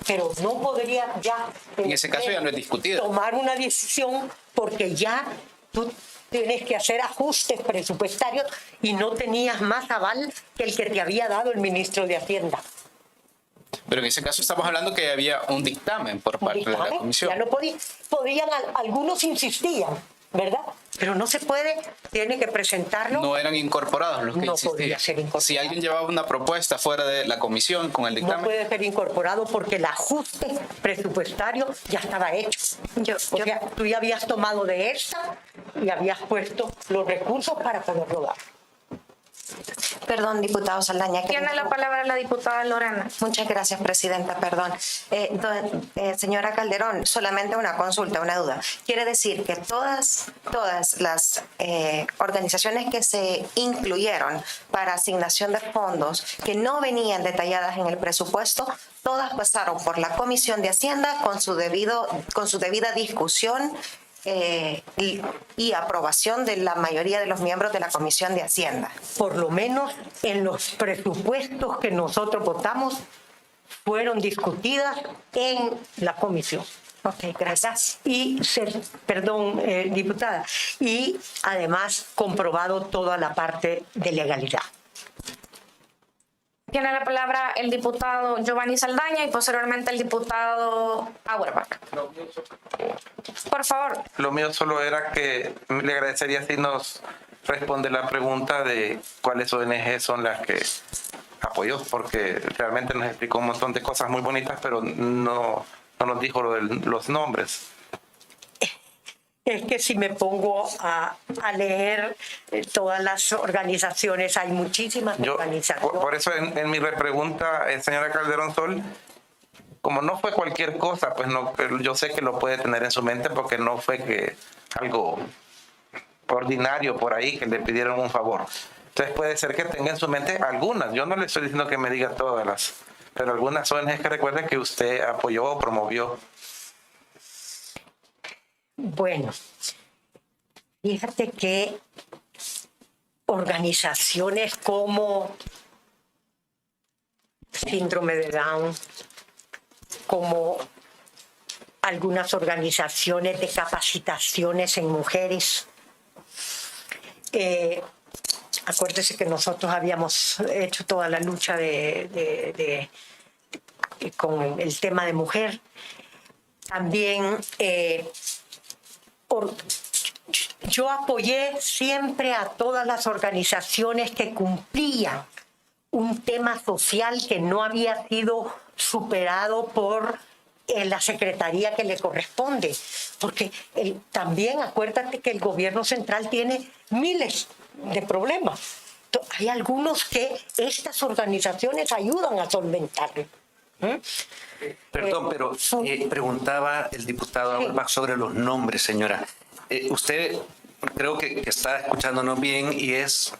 [SPEAKER 2] pero no podría ya
[SPEAKER 6] En ese caso ya no es discutido.
[SPEAKER 2] tomar una decisión porque ya tú tienes que hacer ajustes presupuestarios y no tenías más aval que el que te había dado el ministro de Hacienda.
[SPEAKER 6] Pero en ese caso estamos hablando que había un dictamen por parte de la comisión.
[SPEAKER 2] Ya no podían, algunos insistían, ¿verdad? Pero no se puede, tiene que presentarlo.
[SPEAKER 6] No eran incorporados los que
[SPEAKER 2] No
[SPEAKER 6] insistían.
[SPEAKER 2] podía ser incorporado.
[SPEAKER 6] Si alguien llevaba una propuesta fuera de la comisión con el
[SPEAKER 2] No
[SPEAKER 6] dictamen,
[SPEAKER 2] puede ser incorporado porque el ajuste presupuestario ya estaba hecho. O sea, tú ya habías tomado de esta y habías puesto los recursos para poderlo dar.
[SPEAKER 3] Perdón, diputado Saldaña.
[SPEAKER 1] Tiene la palabra la diputada Lorena.
[SPEAKER 3] Muchas gracias, presidenta. Perdón. Señora Calderón, solamente una consulta, una duda. Quiere decir que todas las organizaciones que se incluyeron para asignación de fondos que no venían detalladas en el presupuesto, todas pasaron por la Comisión de Hacienda con su debida discusión y aprobación de la mayoría de los miembros de la Comisión de Hacienda.
[SPEAKER 2] Por lo menos en los presupuestos que nosotros votamos fueron discutidas en la comisión.
[SPEAKER 3] Ok, gracias.
[SPEAKER 2] Y, diputada, y además comprobado toda la parte de legalidad.
[SPEAKER 1] Tiene la palabra el diputado Giovanni Saldaña y posteriormente el diputado Auerbach. Por favor.
[SPEAKER 5] Lo mío solo era que le agradecería si nos responde la pregunta de cuáles ONG son las que apoyó, porque realmente nos explicó un montón de cosas muy bonitas, pero no nos dijo lo de los nombres.
[SPEAKER 2] Es que si me pongo a leer todas las organizaciones, hay muchísimas organizaciones.
[SPEAKER 5] Por eso en mi repregunta, señora Calderón Sol, como no fue cualquier cosa, pues no, yo sé que lo puede tener en su mente porque no fue que algo ordinario por ahí que le pidieron un favor. Entonces puede ser que tenga en su mente algunas. Yo no le estoy diciendo que me diga todas las, pero algunas ONGs que recuerde que usted apoyó o promovió.
[SPEAKER 2] Bueno, fíjate que organizaciones como Síndrome de Down, como algunas organizaciones de capacitaciones en mujeres. Acuérdese que nosotros habíamos hecho toda la lucha con el tema de mujer. También yo apoyé siempre a todas las organizaciones que cumplían un tema social que no había sido superado por la secretaría que le corresponde. Porque también acuérdate que el gobierno central tiene miles de problemas. Hay algunos que estas organizaciones ayudan a solventarlo.
[SPEAKER 4] Perdón, pero preguntaba el diputado Auerbach sobre los nombres, señora. Usted creo que está escuchándonos bien y es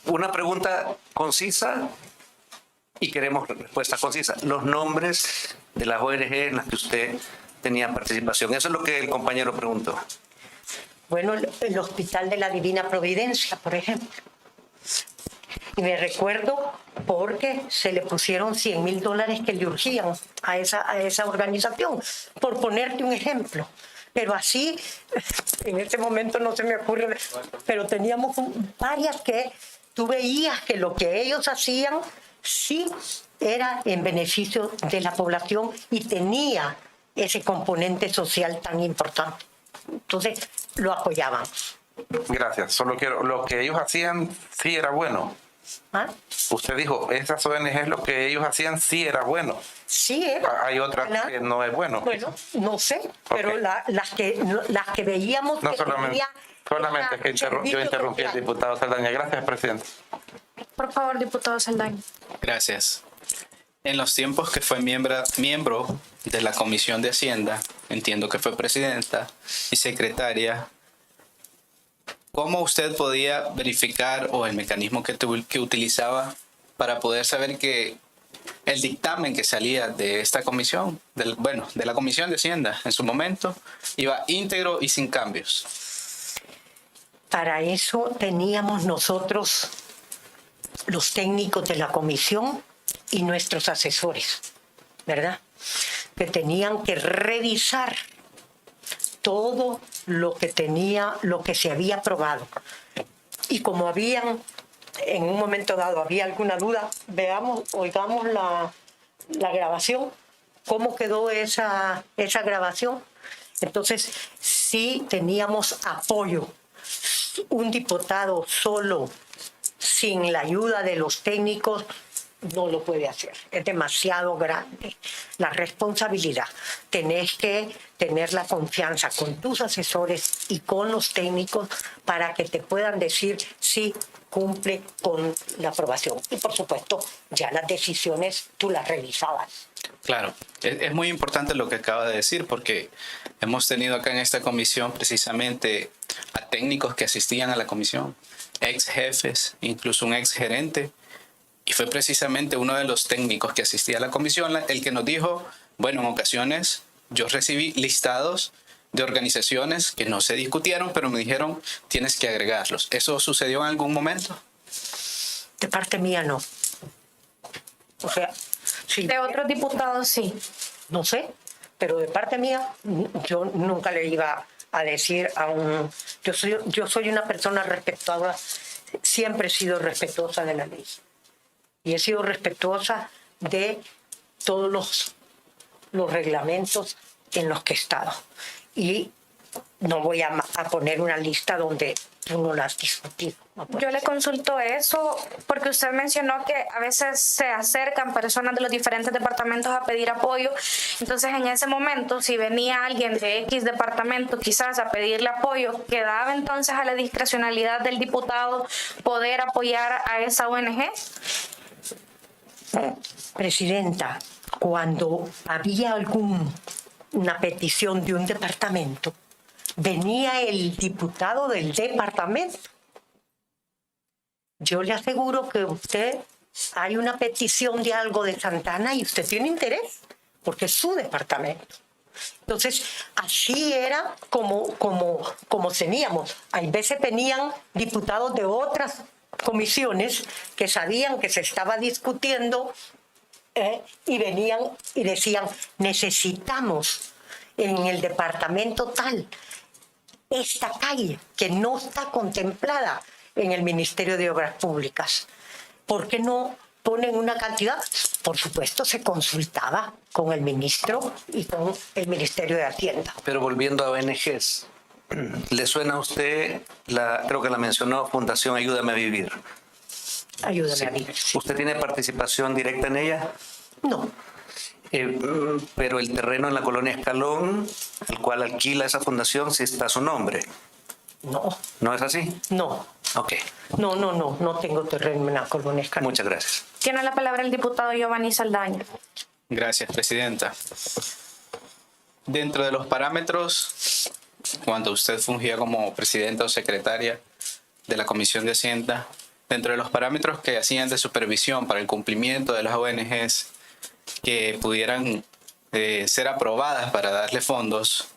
[SPEAKER 4] una pregunta concisa y queremos respuesta concisa. Los nombres de las ONG en las que usted tenía participación. Eso es lo que el compañero preguntó.
[SPEAKER 2] Bueno, el Hospital de la Divina Providencia, por ejemplo. Y me recuerdo porque se le pusieron $100,000 que le urgían a esa organización, por ponerte un ejemplo. Pero así, en este momento no se me ocurre, pero teníamos varias que tú veías que lo que ellos hacían sí era en beneficio de la población y tenía ese componente social tan importante. Entonces, lo apoyábamos.
[SPEAKER 5] Gracias. Solo quiero, lo que ellos hacían sí era bueno.
[SPEAKER 2] ¿Ah?
[SPEAKER 5] Usted dijo, esas ONGs lo que ellos hacían sí era bueno.
[SPEAKER 2] Sí era.
[SPEAKER 5] Hay otras que no es bueno.
[SPEAKER 2] Bueno, no sé, pero las que veíamos
[SPEAKER 5] No
[SPEAKER 2] que
[SPEAKER 5] solamente que yo interrumpí al diputado Saldaña. Gracias, presidente.
[SPEAKER 1] Por favor, diputado Saldaña.
[SPEAKER 6] Gracias. En los tiempos que fue miembro de la Comisión de Hacienda, entiendo que fue presidenta y secretaria, ¿cómo usted podía verificar o el mecanismo que utilizaba para poder saber que el dictamen que salía de esta comisión, de la Comisión de Hacienda en su momento, iba íntegro y sin cambios?
[SPEAKER 2] Para eso teníamos nosotros los técnicos de la comisión y nuestros asesores, ¿verdad? Que tenían que revisar todo lo que se había aprobado. Y como en un momento dado había alguna duda, oigamos la grabación, cómo quedó esa grabación. Entonces, sí teníamos apoyo. Un diputado solo, sin la ayuda de los técnicos, no lo puede hacer. Es demasiado grande la responsabilidad. Tenés que tener la confianza con tus asesores y con los técnicos para que te puedan decir si cumple con la aprobación. Y por supuesto, ya las decisiones tú las revisabas.
[SPEAKER 6] Claro, es muy importante lo que acaba de decir porque hemos tenido acá en esta comisión precisamente a técnicos que asistían a la comisión, ex jefes, incluso un ex gerente. Y fue precisamente uno de los técnicos que asistía a la comisión el que nos dijo, bueno, en ocasiones yo recibí listados de organizaciones que no se discutieron, pero me dijeron, tienes que agregarlos. ¿Eso sucedió en algún momento?
[SPEAKER 2] De parte mía, no. O sea, sí.
[SPEAKER 1] De otros diputados, sí.
[SPEAKER 2] No sé, pero de parte mía, yo nunca le iba a decir a un... Yo soy una persona respetuosa, siempre he sido respetuosa de la ley. Y he sido respetuosa de todos los reglamentos en los que he estado. Y no voy a poner una lista donde tú no la has discutido. No puede
[SPEAKER 1] Yo le
[SPEAKER 2] ser.
[SPEAKER 1] consulto eso porque usted mencionó que a veces se acercan personas de los diferentes departamentos a pedir apoyo. Entonces, en ese momento, si venía alguien de X departamento quizás a pedirle apoyo, quedaba entonces a la discrecionalidad del diputado poder apoyar a esa ONG.
[SPEAKER 2] Presidenta, cuando había una petición de un departamento, venía el diputado del departamento. Yo le aseguro que hay una petición de algo de Santa Ana y usted tiene interés, porque es su departamento. Entonces, así era como teníamos. Hay veces venían diputados de otras comisiones que sabían que se estaba discutiendo y venían y decían, necesitamos en el departamento tal esta calle que no está contemplada en el Ministerio de Obras Públicas. ¿Por qué no ponen una cantidad? Por supuesto, se consultaba con el ministro y con el Ministerio de Hacienda.
[SPEAKER 4] Pero volviendo a ONGs, ¿le suena a usted, creo que la mencionó, Fundación Ayúdame a Vivir?
[SPEAKER 2] Ayúdame a vivir. Sí.
[SPEAKER 4] ¿Usted tiene participación directa en ella?
[SPEAKER 2] No,
[SPEAKER 4] Pero el terreno en la colonia Escalón, al cual alquila esa fundación, sí está a su nombre.
[SPEAKER 2] no,
[SPEAKER 4] ¿No es así?
[SPEAKER 2] no.
[SPEAKER 4] Ok,
[SPEAKER 2] No tengo terreno en la colonia Escalón.
[SPEAKER 4] muchas gracias.
[SPEAKER 1] Tiene la palabra el diputado Giovanni Saldaña.
[SPEAKER 6] Gracias, presidenta. Dentro de los parámetros, cuando usted fungía como presidenta o secretaria de la Comisión de Hacienda, dentro de los parámetros que hacían de supervisión para el cumplimiento de las ONGs que pudieran ser aprobadas para darle fondos,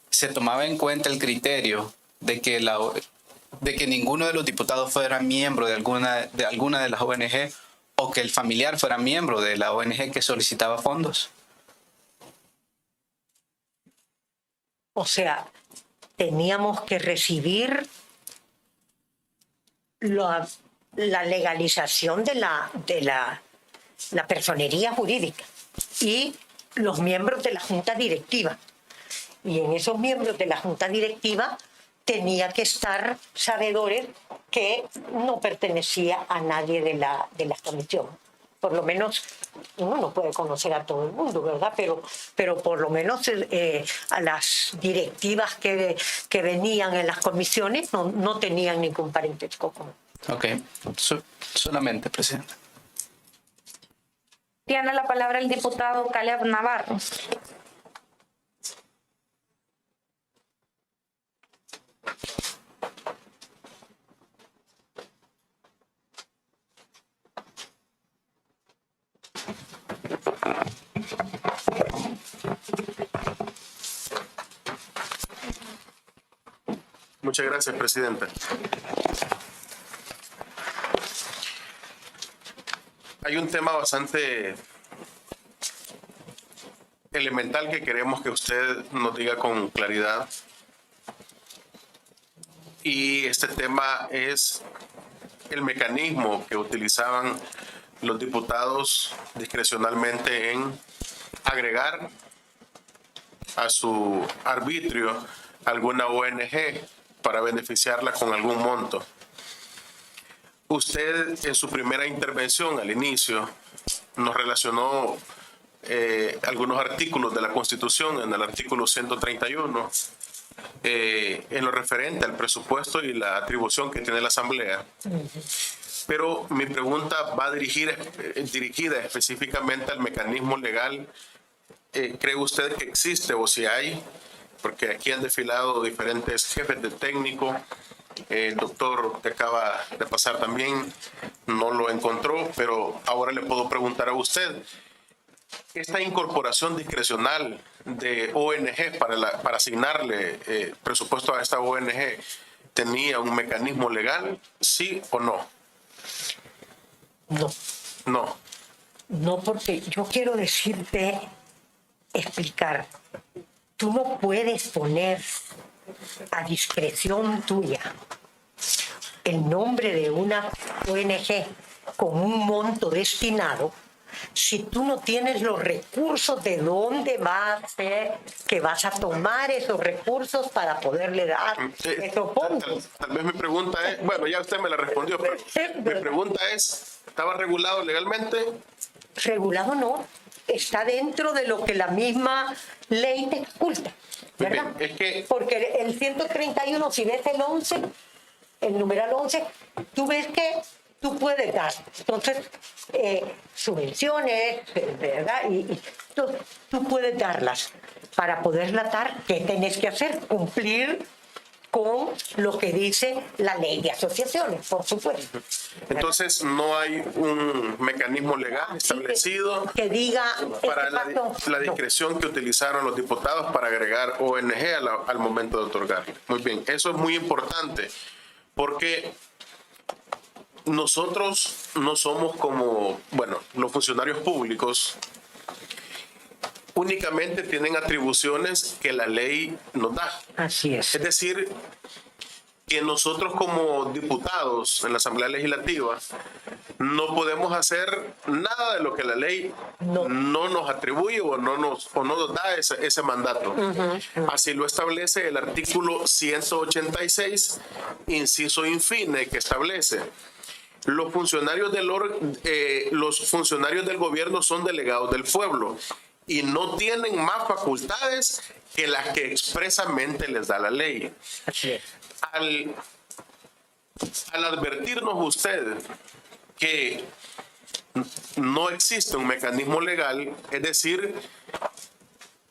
[SPEAKER 6] se tomaba en cuenta el criterio de que ninguno de los diputados fuera miembro de alguna de las ONG o que el familiar fuera miembro de la ONG que solicitaba fondos.
[SPEAKER 2] O sea, teníamos que recibir la legalización de la personería jurídica y los miembros de la Junta Directiva. Y en esos miembros de la Junta Directiva tenía que estar sabedores que no pertenecía a nadie de la comisión. Por lo menos uno no puede conocer a todo el mundo, ¿verdad? Pero por lo menos a las directivas que venían en las comisiones no tenían ningún parentesco común.
[SPEAKER 6] Ok, solamente, presidenta.
[SPEAKER 1] Tiene la palabra el diputado Caleb Navarro.
[SPEAKER 7] Muchas gracias, presidenta. Hay un tema bastante elemental que queremos que usted nos diga con claridad. Y este tema es el mecanismo que utilizaban los diputados discrecionalmente en agregar a su arbitrio alguna ONG para beneficiarla con algún monto. Usted en su primera intervención al inicio nos relacionó algunos artículos de la Constitución, en el artículo 131, en lo referente al presupuesto y la atribución que tiene la Asamblea. Pero mi pregunta va dirigida específicamente al mecanismo legal. ¿Cree usted que existe o si hay? Porque aquí han desfilado diferentes jefes de técnico. El doctor que acaba de pasar también no lo encontró, pero ahora le puedo preguntar a usted. ¿Esta incorporación discrecional de ONG para asignarle presupuesto a esta ONG tenía un mecanismo legal, sí o no?
[SPEAKER 2] No.
[SPEAKER 7] No.
[SPEAKER 2] No, porque yo quiero explicar. Tú no puedes poner a discreción tuya el nombre de una ONG con un monto destinado si tú no tienes los recursos, ¿de dónde va a ser que vas a tomar esos recursos para poderle dar esos fondos?
[SPEAKER 7] Tal vez mi pregunta es, bueno, ya usted me la respondió, pero mi pregunta es, ¿estaba regulado legalmente?
[SPEAKER 2] Regulado no, está dentro de lo que la misma ley te oculta, ¿verdad?
[SPEAKER 7] Muy bien, es que-
[SPEAKER 2] Porque el 131, si ves el 11, el numeral 11, tú ves que tú puedes dar, entonces, subvenciones, ¿verdad? Y tú puedes darlas. Para poderlas dar, ¿qué tenés que hacer? Cumplir con lo que dice la ley de asociaciones, por supuesto.
[SPEAKER 7] Entonces, no hay un mecanismo legal establecido
[SPEAKER 2] Que diga
[SPEAKER 7] para
[SPEAKER 2] este pacto,
[SPEAKER 7] la
[SPEAKER 2] no.
[SPEAKER 7] discreción que utilizaron los diputados para agregar ONG al momento de otorgar. Muy bien, eso es muy importante porque nosotros no somos como, bueno, los funcionarios públicos únicamente tienen atribuciones que la ley nos da.
[SPEAKER 2] Así es.
[SPEAKER 7] Es decir, que nosotros como diputados en la Asamblea Legislativa no podemos hacer nada de lo que la ley no nos atribuye o no nos da ese mandato. Así lo establece el artículo 186, inciso infine, que establece: los funcionarios del gobierno son delegados del pueblo y no tienen más facultades que las que expresamente les da la ley.
[SPEAKER 2] Así es.
[SPEAKER 7] Al advertirnos usted que no existe un mecanismo legal, es decir,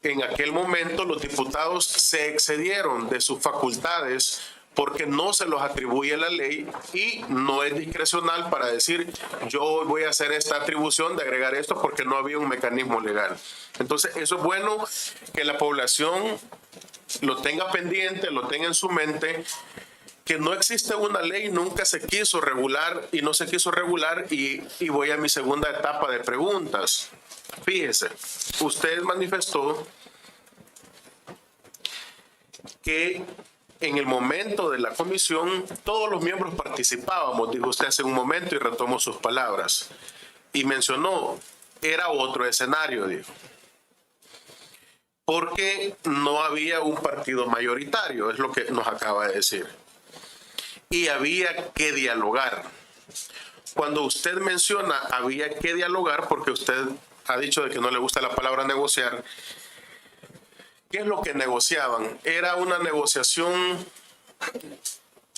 [SPEAKER 7] en aquel momento los diputados se excedieron de sus facultades porque no se los atribuye la ley y no es discrecional para decir yo voy a hacer esta atribución de agregar esto porque no había un mecanismo legal. Entonces eso es bueno que la población lo tenga pendiente, lo tenga en su mente, que no existe una ley, nunca se quiso regular y no se quiso regular, y voy a mi segunda etapa de preguntas. Fíjese, usted manifestó que en el momento de la comisión todos los miembros participábamos, dijo usted hace un momento y retomó sus palabras. Y mencionó, era otro escenario, dijo. Porque no había un partido mayoritario, es lo que nos acaba de decir. Y había que dialogar. Cuando usted menciona había que dialogar, porque usted ha dicho de que no le gusta la palabra negociar, ¿qué es lo que negociaban? ¿Era una negociación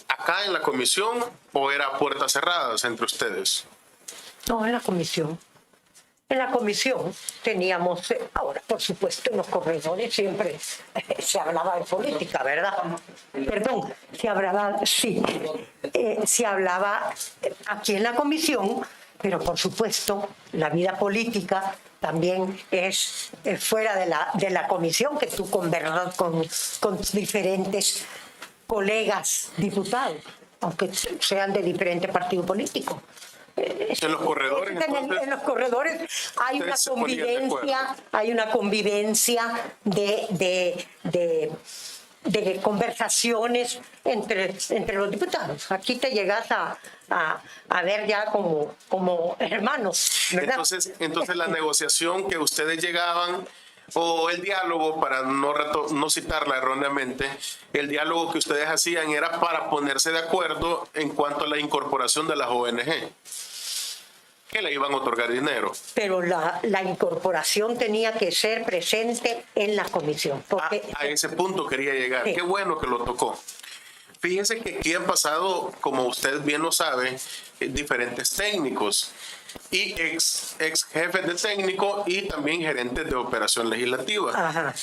[SPEAKER 7] acá en la comisión o era a puertas cerradas entre ustedes?
[SPEAKER 2] No, en la comisión. En la comisión teníamos, ahora por supuesto en los corredores siempre se hablaba de política, ¿verdad? Perdón, se hablaba aquí en la comisión, pero por supuesto la vida política también es fuera de la comisión, que tú conversas con diferentes colegas diputados, aunque sean de diferente partido político.
[SPEAKER 7] En los corredores,
[SPEAKER 2] En los corredores hay una convivencia de conversaciones entre los diputados. Aquí te llegas a ver ya como hermanos, ¿verdad?
[SPEAKER 7] Entonces la negociación que ustedes llegaban, o el diálogo, para no citarla erróneamente, el diálogo que ustedes hacían era para ponerse de acuerdo en cuanto a la incorporación de las ONG, que le iban a otorgar dinero.
[SPEAKER 2] Pero la incorporación tenía que ser presente en la comisión. Porque
[SPEAKER 7] A ese punto quería llegar.
[SPEAKER 2] Sí.
[SPEAKER 7] Qué bueno que lo tocó. Fíjese que aquí han pasado, como usted bien lo sabe, diferentes técnicos y ex jefes de técnico y también gerentes de operación legislativa.
[SPEAKER 2] Ajá.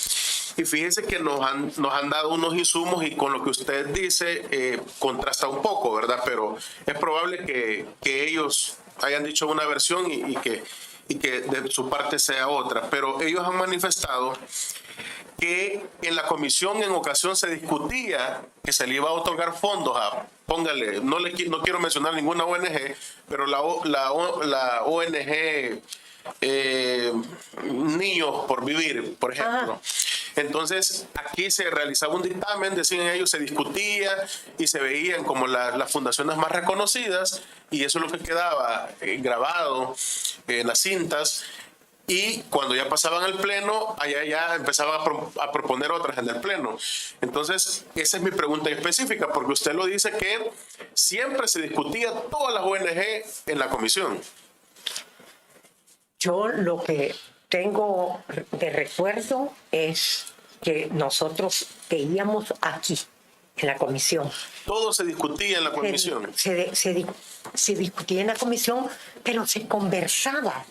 [SPEAKER 7] Y fíjese que nos han dado unos insumos y con lo que usted dice contrasta un poco, ¿verdad? Pero es probable que ellos hayan dicho una versión y que de su parte sea otra. Pero ellos han manifestado que en la comisión en ocasión se discutía que se le iba a otorgar fondos a, póngale, no quiero mencionar ninguna ONG, pero la ONG Niños por Vivir, por ejemplo. Entonces, aquí se realizaba un dictamen, decían ellos, se discutía y se veían como las fundaciones más reconocidas, y eso es lo que quedaba grabado en las cintas. Y cuando ya pasaban al pleno, allá ya empezaban a proponer otras en el pleno. Entonces, esa es mi pregunta específica, porque usted lo dice que siempre se discutía todas las ONG en la comisión.
[SPEAKER 2] Yo lo que tengo de recuerdo es que nosotros veíamos aquí, en la comisión.
[SPEAKER 7] Todo se discutía en la comisión.
[SPEAKER 2] Se discutía en la comisión, pero se conversaba.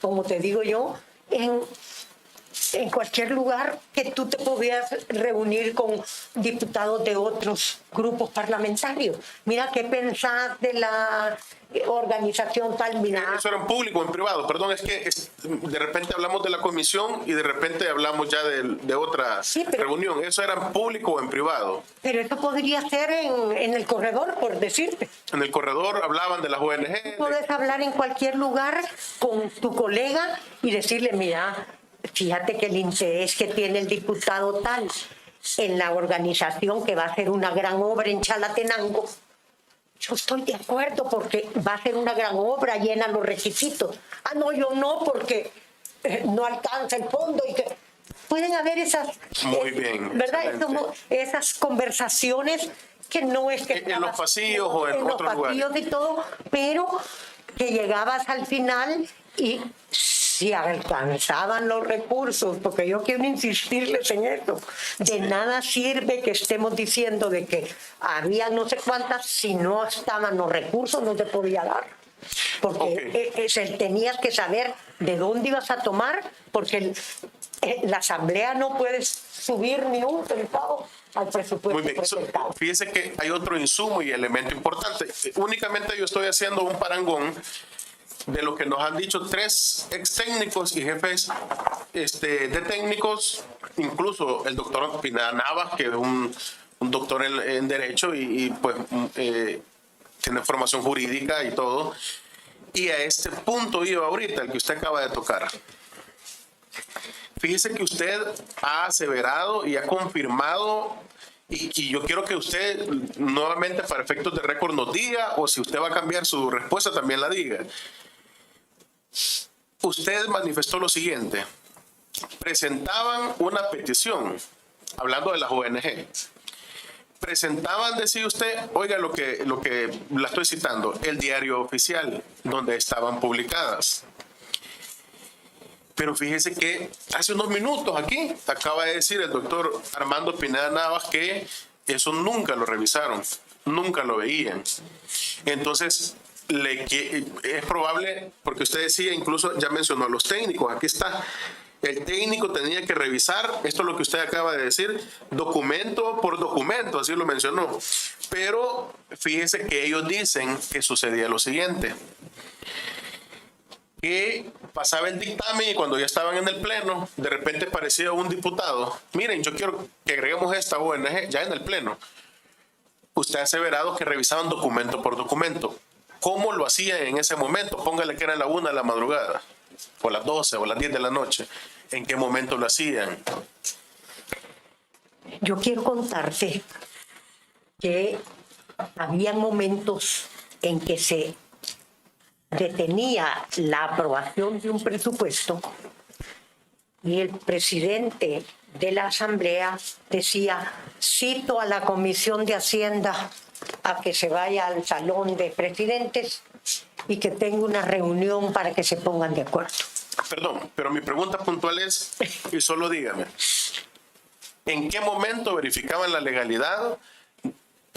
[SPEAKER 2] Como te digo yo, en cualquier lugar que tú te podías reunir con diputados de otros grupos parlamentarios. Mira, ¿qué pensás de la organización tal? Mira.
[SPEAKER 7] ¿Eso era en público o en privado? Perdón, es que de repente hablamos de la comisión y de repente hablamos ya de otra reunión. ¿Eso era en público o en privado?
[SPEAKER 2] Pero eso podría ser en el corredor, por decirte.
[SPEAKER 7] En el corredor hablaban de las ONG.
[SPEAKER 2] Puedes hablar en cualquier lugar con tu colega y decirle, mira, fíjate que el interés que tiene el diputado tal en la organización que va a hacer una gran obra en Chalatenango. Yo estoy de acuerdo porque va a ser una gran obra, llena los requisitos. Ah, no, yo no, porque no alcanza el fondo. Y que pueden haber esas...
[SPEAKER 7] Muy bien.
[SPEAKER 2] ¿Verdad? Esas conversaciones que no es que...
[SPEAKER 7] En los pasillos o en otros lugares.
[SPEAKER 2] En los pasillos y todo, pero que llegabas al final y... si alcanzaban los recursos, porque yo quiero insistirles en esto, de nada sirve que estemos diciendo de que había no sé cuántas, si no estaban los recursos no te podía dar. Porque tenías que saber de dónde ibas a tomar, porque la asamblea no puede subir ni un centavo al presupuesto.
[SPEAKER 7] Muy bien. Fíjese que hay otro insumo y elemento importante. Únicamente yo estoy haciendo un parangón de lo que nos han dicho 3 ex técnicos y jefes de técnicos, incluso el doctor Pineda Navas, que es un doctor en Derecho y pues tiene formación jurídica y todo. Y a este punto iba ahorita, el que usted acaba de tocar. Fíjese que usted ha aseverado y ha confirmado, y yo quiero que usted nuevamente para efectos de récord nos diga, o si usted va a cambiar su respuesta también la diga. Usted manifestó lo siguiente: presentaban una petición, hablando de las ONG, presentaban, decía usted, oiga lo que la estoy citando, el diario oficial donde estaban publicadas. Pero fíjese que hace unos minutos aquí acaba de decir el doctor Armando Pineda Navas que eso nunca lo revisaron, nunca lo veían. Entonces, es probable, porque usted decía, incluso ya mencionó a los técnicos, aquí está, el técnico tenía que revisar, esto es lo que usted acaba de decir, documento por documento, así lo mencionó. Pero fíjese que ellos dicen que sucedía lo siguiente, que pasaba el dictamen y cuando ya estaban en el pleno, de repente parecía un diputado, miren, yo quiero que agreguemos esta ONG ya en el pleno. Usted ha aseverado que revisaban documento por documento. ¿Cómo lo hacían en ese momento? Póngale que era la 1 de la madrugada, o las 12, o las 10 de la noche. ¿En qué momento lo hacían?
[SPEAKER 2] Yo quiero contarte que había momentos en que se detenía la aprobación de un presupuesto y el presidente de la Asamblea decía, cito a la Comisión de Hacienda a que se vaya al salón de presidentes y que tenga una reunión para que se pongan de acuerdo.
[SPEAKER 7] Perdón, pero mi pregunta puntual es, y solo dígame, ¿en qué momento verificaban la legalidad,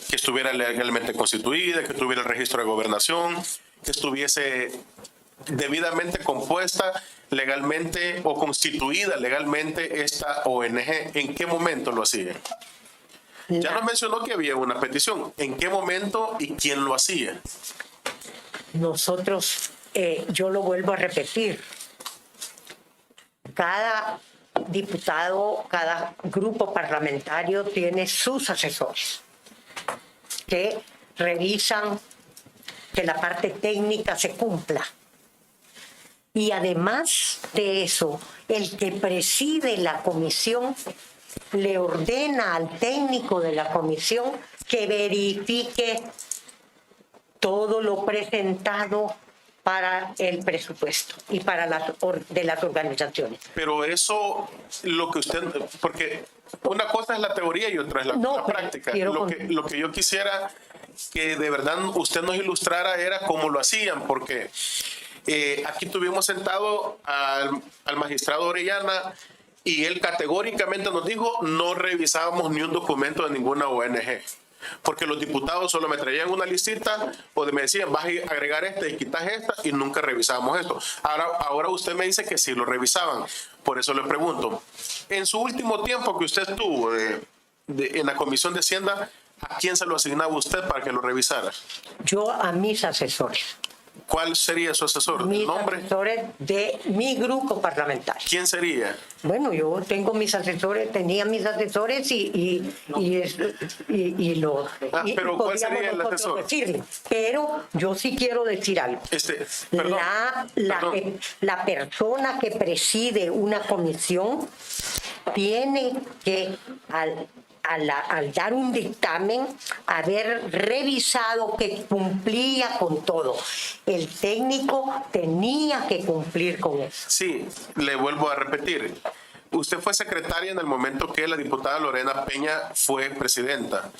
[SPEAKER 7] que estuviera legalmente constituida, que tuviera el registro de gobernación, que estuviese debidamente compuesta legalmente o constituida legalmente esta ONG? ¿En qué momento lo hacían? Ya nos mencionó que había una petición. ¿En qué momento y quién lo hacía?
[SPEAKER 2] Nosotros, yo lo vuelvo a repetir, cada diputado, cada grupo parlamentario tiene sus asesores que revisan que la parte técnica se cumpla. Y además de eso, el que preside la comisión le ordena al técnico de la comisión que verifique todo lo presentado para el presupuesto y para las organizaciones.
[SPEAKER 7] Pero eso, lo que usted, porque una cosa es la teoría y otra es la práctica. Lo que yo quisiera que de verdad usted nos ilustrara era cómo lo hacían, porque aquí tuvimos sentado al magistrado Orellana y él categóricamente nos dijo no revisábamos ni un documento de ninguna ONG. Porque los diputados solo me traían una listita o me decían vas a agregar esta y quitas esta y nunca revisábamos esto. Ahora usted me dice que sí lo revisaban. Por eso le pregunto, en su último tiempo que usted estuvo en la Comisión de Hacienda, ¿a quién se lo asignaba usted para que lo revisara?
[SPEAKER 2] Yo a mis asesores.
[SPEAKER 7] ¿Cuál sería su asesor?
[SPEAKER 2] Mis
[SPEAKER 7] ¿Nombre?
[SPEAKER 2] asesores de mi grupo parlamentario.
[SPEAKER 7] ¿Quién sería?
[SPEAKER 2] Bueno, yo tengo mis asesores, tenía mis asesores
[SPEAKER 7] pero ¿cuál sería el asesor?
[SPEAKER 2] Decirle. Pero yo sí quiero decir algo.
[SPEAKER 7] Perdón.
[SPEAKER 2] La persona que preside una comisión tiene que al dar un dictamen, haber revisado que cumplía con todo. El técnico tenía que cumplir con eso.
[SPEAKER 7] Sí, le vuelvo a repetir. Usted fue secretaria en el momento que la diputada Lorena Peña fue presidenta.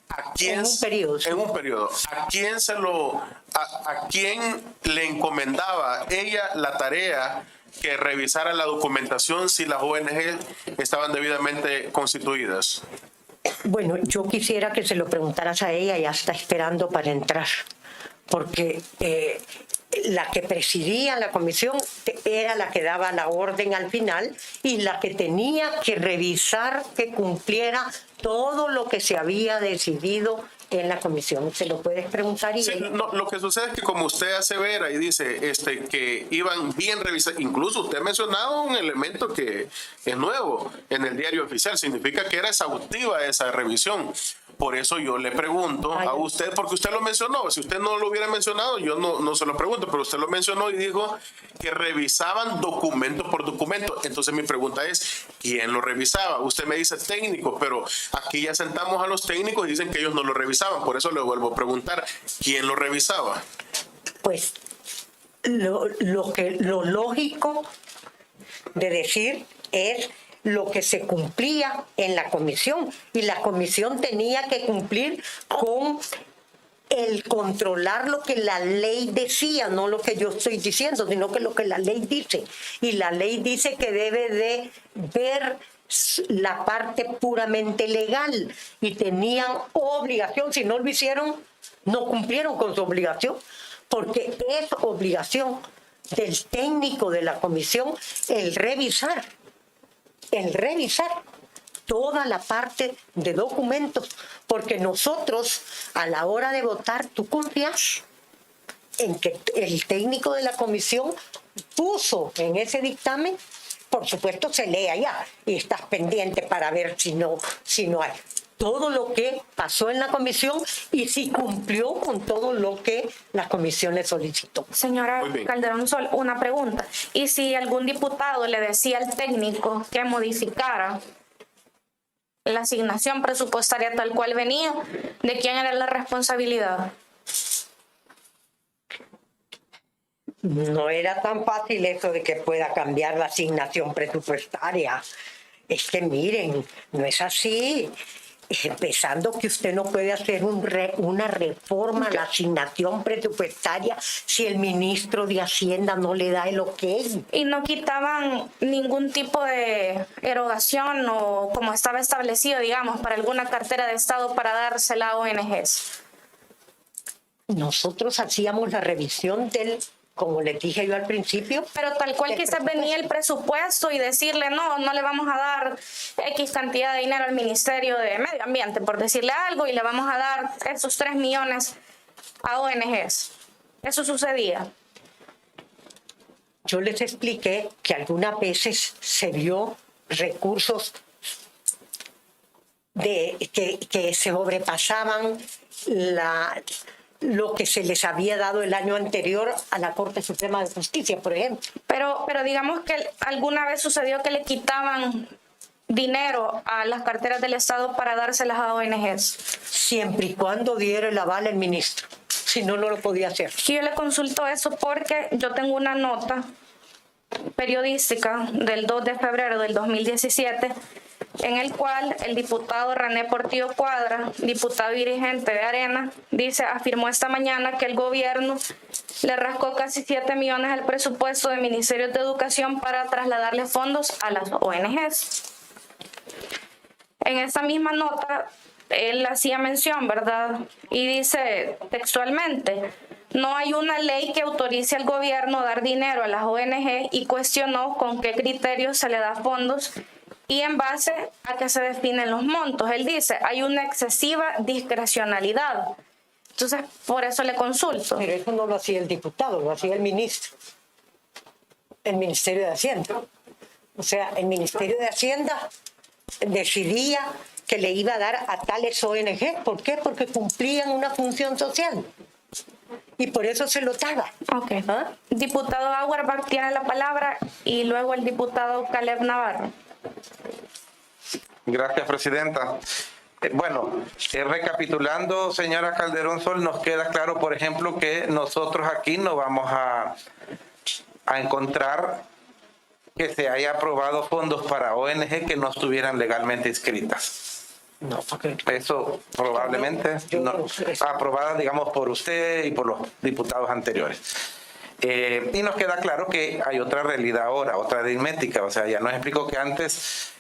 [SPEAKER 7] ¿A quién,
[SPEAKER 2] en un periodo. Sí.
[SPEAKER 7] En un periodo. ¿A quién le encomendaba ella la tarea que revisara la documentación si las ONG estaban debidamente constituidas?
[SPEAKER 2] Bueno, yo quisiera que se lo preguntaras a ella, ya está esperando para entrar, porque la que presidía la comisión era la que daba la orden al final y la que tenía que revisar que cumpliera todo lo que se había decidido en la comisión. Se lo puedes preguntar.
[SPEAKER 7] Sí, no, lo que sucede es que como usted asevera y dice que iban bien revisados, incluso usted ha mencionado un elemento que es nuevo en el diario oficial, significa que era exhaustiva esa revisión. Por eso yo le pregunto a usted, porque usted lo mencionó. Si usted no lo hubiera mencionado, yo no se lo pregunto, pero usted lo mencionó y dijo que revisaban documento por documento. Entonces mi pregunta es, ¿quién lo revisaba? Usted me dice técnico, pero aquí ya sentamos a los técnicos y dicen que ellos no lo revisaban. Por eso le vuelvo a preguntar, ¿quién lo revisaba?
[SPEAKER 2] Pues lo lógico de decir es lo que se cumplía en la comisión, y la comisión tenía que cumplir con el controlar lo que la ley decía, no lo que yo estoy diciendo, sino que lo que la ley dice. Y la ley dice que debe de ver la parte puramente legal y tenían obligación. Si no lo hicieron, no cumplieron con su obligación, porque es obligación del técnico de la comisión el revisar toda la parte de documentos, porque nosotros a la hora de votar, tú confías en que el técnico de la comisión puso en ese dictamen, por supuesto se lee allá y estás pendiente para ver si no hay todo lo que pasó en la comisión y si cumplió con todo lo que la comisión le solicitó.
[SPEAKER 1] Señora Calderón, una pregunta. ¿Y si algún diputado le decía al técnico que modificara la asignación presupuestaria tal cual venía, de quién era la responsabilidad?
[SPEAKER 2] No era tan fácil eso de que pueda cambiar la asignación presupuestaria. Es que miren, no es así. Empezando que usted no puede hacer una reforma a la asignación presupuestaria si el ministro de Hacienda no le da el ok.
[SPEAKER 1] Y no quitaban ningún tipo de erogación o como estaba establecido, digamos, para alguna cartera de Estado para dársela a ONGs.
[SPEAKER 2] Nosotros hacíamos la revisión como les dije yo al principio.
[SPEAKER 1] Pero tal cual quizás venía el presupuesto y decirle no le vamos a dar X cantidad de dinero al Ministerio de Medio Ambiente, por decirle algo, y le vamos a dar esos 3 millones a ONGs. Eso sucedía.
[SPEAKER 2] Yo les expliqué que algunas veces se vio recursos que sobrepasaban lo que se les había dado el año anterior a la Corte Suprema de Justicia, por ejemplo.
[SPEAKER 1] Pero digamos que alguna vez sucedió que le quitaban dinero a las carteras del Estado para dárselas a ONGs.
[SPEAKER 2] Siempre y cuando diera el aval el ministro. Si no, no lo podía hacer.
[SPEAKER 1] Y yo le consulto eso porque yo tengo una nota periodística del 2 de febrero del 2017 en el cual el diputado René Portillo Cuadra, diputado y dirigente de Arena, afirmó esta mañana que el gobierno le rascó casi 7 millones al presupuesto del Ministerio de Educación para trasladarle fondos a las ONGs. En esta misma nota, él hacía mención, ¿verdad? Y dice textualmente: no hay una ley que autorice al gobierno a dar dinero a las ONG, y cuestionó con qué criterios se le da fondos y en base a qué se definen los montos. Él dice, hay una excesiva discrecionalidad. Entonces, por eso le consulto.
[SPEAKER 2] Pero eso no lo hacía el diputado, lo hacía el ministro. El Ministerio de Hacienda. O sea, el Ministerio de Hacienda decidía que le iba a dar a tales ONG. ¿Por qué? Porque cumplían una función social. Y por eso se lo daba.
[SPEAKER 1] Ok. Diputado Auerbach tiene la palabra y luego el diputado Caleb Navarro.
[SPEAKER 5] Gracias, presidenta. Bueno, recapitulando, señora Calderón Sol, nos queda claro, por ejemplo, que nosotros aquí no vamos a encontrar que se haya aprobado fondos para ONG que no estuvieran legalmente inscritas.
[SPEAKER 2] No, porque
[SPEAKER 5] Eso probablemente no, aprobada, digamos, por usted y por los diputados anteriores. Y nos queda claro que hay otra realidad ahora, otra aritmética. O sea, ya nos explicó que antes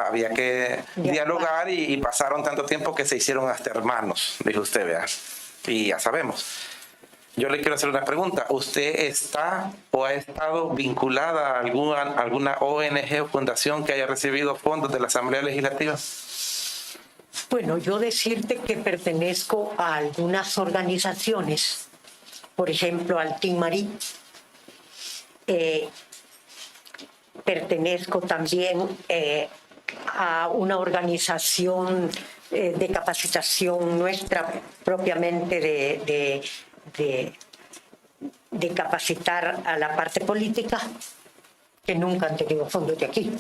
[SPEAKER 5] había que dialogar y pasaron tanto tiempo que se hicieron hasta hermanos, dijo usted, vea. Y ya sabemos. Yo le quiero hacer una pregunta. ¿Usted está o ha estado vinculada a alguna ONG o fundación que haya recibido fondos de la Asamblea Legislativa?
[SPEAKER 2] bueno, yo decirte que pertenezco a algunas organizaciones, por ejemplo, al Team Marí. Pertenezco también a una organización de capacitación nuestra propiamente de capacitar a la parte política, que nunca han tenido fondos de aquí,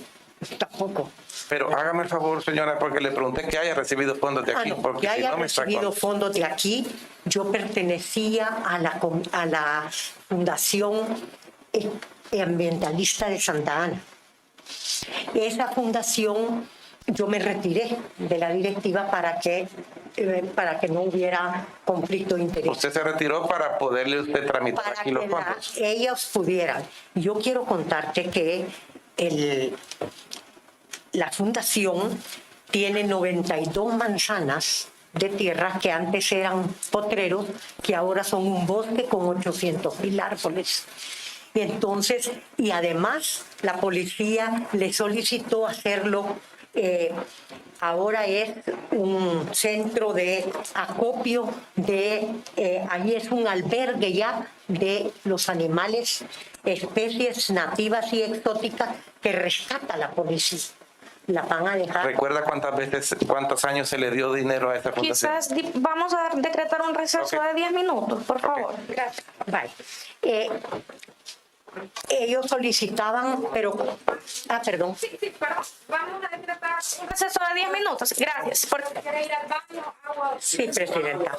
[SPEAKER 2] tampoco.
[SPEAKER 5] Pero hágame el favor, señora, porque le pregunté que haya recibido fondos de aquí.
[SPEAKER 2] No,
[SPEAKER 5] porque
[SPEAKER 2] que
[SPEAKER 5] si
[SPEAKER 2] haya
[SPEAKER 5] no me está
[SPEAKER 2] recibido fondos de aquí. Yo pertenecía a la Fundación Ambientalista de Santa Ana. Esa fundación, yo me retiré de la directiva para que no hubiera conflicto de interés.
[SPEAKER 5] Usted se retiró para poderle usted tramitar
[SPEAKER 2] Para
[SPEAKER 5] aquí
[SPEAKER 2] que
[SPEAKER 5] los fondos.
[SPEAKER 2] ellos pudieran. Yo quiero contarte que la fundación tiene 92 manzanas de tierra que antes eran potreros, que ahora son un bosque con 800,000 árboles. Entonces, y además la policía le solicitó hacerlo, ahora es un centro de acopio, ahí es un albergue ya de los animales, especies nativas y exóticas que rescata la policía. La van a dejar.
[SPEAKER 5] ¿Recuerda cuántos años se le dio dinero a esta fundación?
[SPEAKER 1] Quizás vamos a decretar un receso de 10 minutos, por favor.
[SPEAKER 2] Gracias. Vale. Ellos solicitaban, pero... perdón.
[SPEAKER 1] Sí, pero vamos a decretar un receso de 10 minutos. Gracias. Porque quiere ir al baño, agua.
[SPEAKER 2] Sí, presidenta.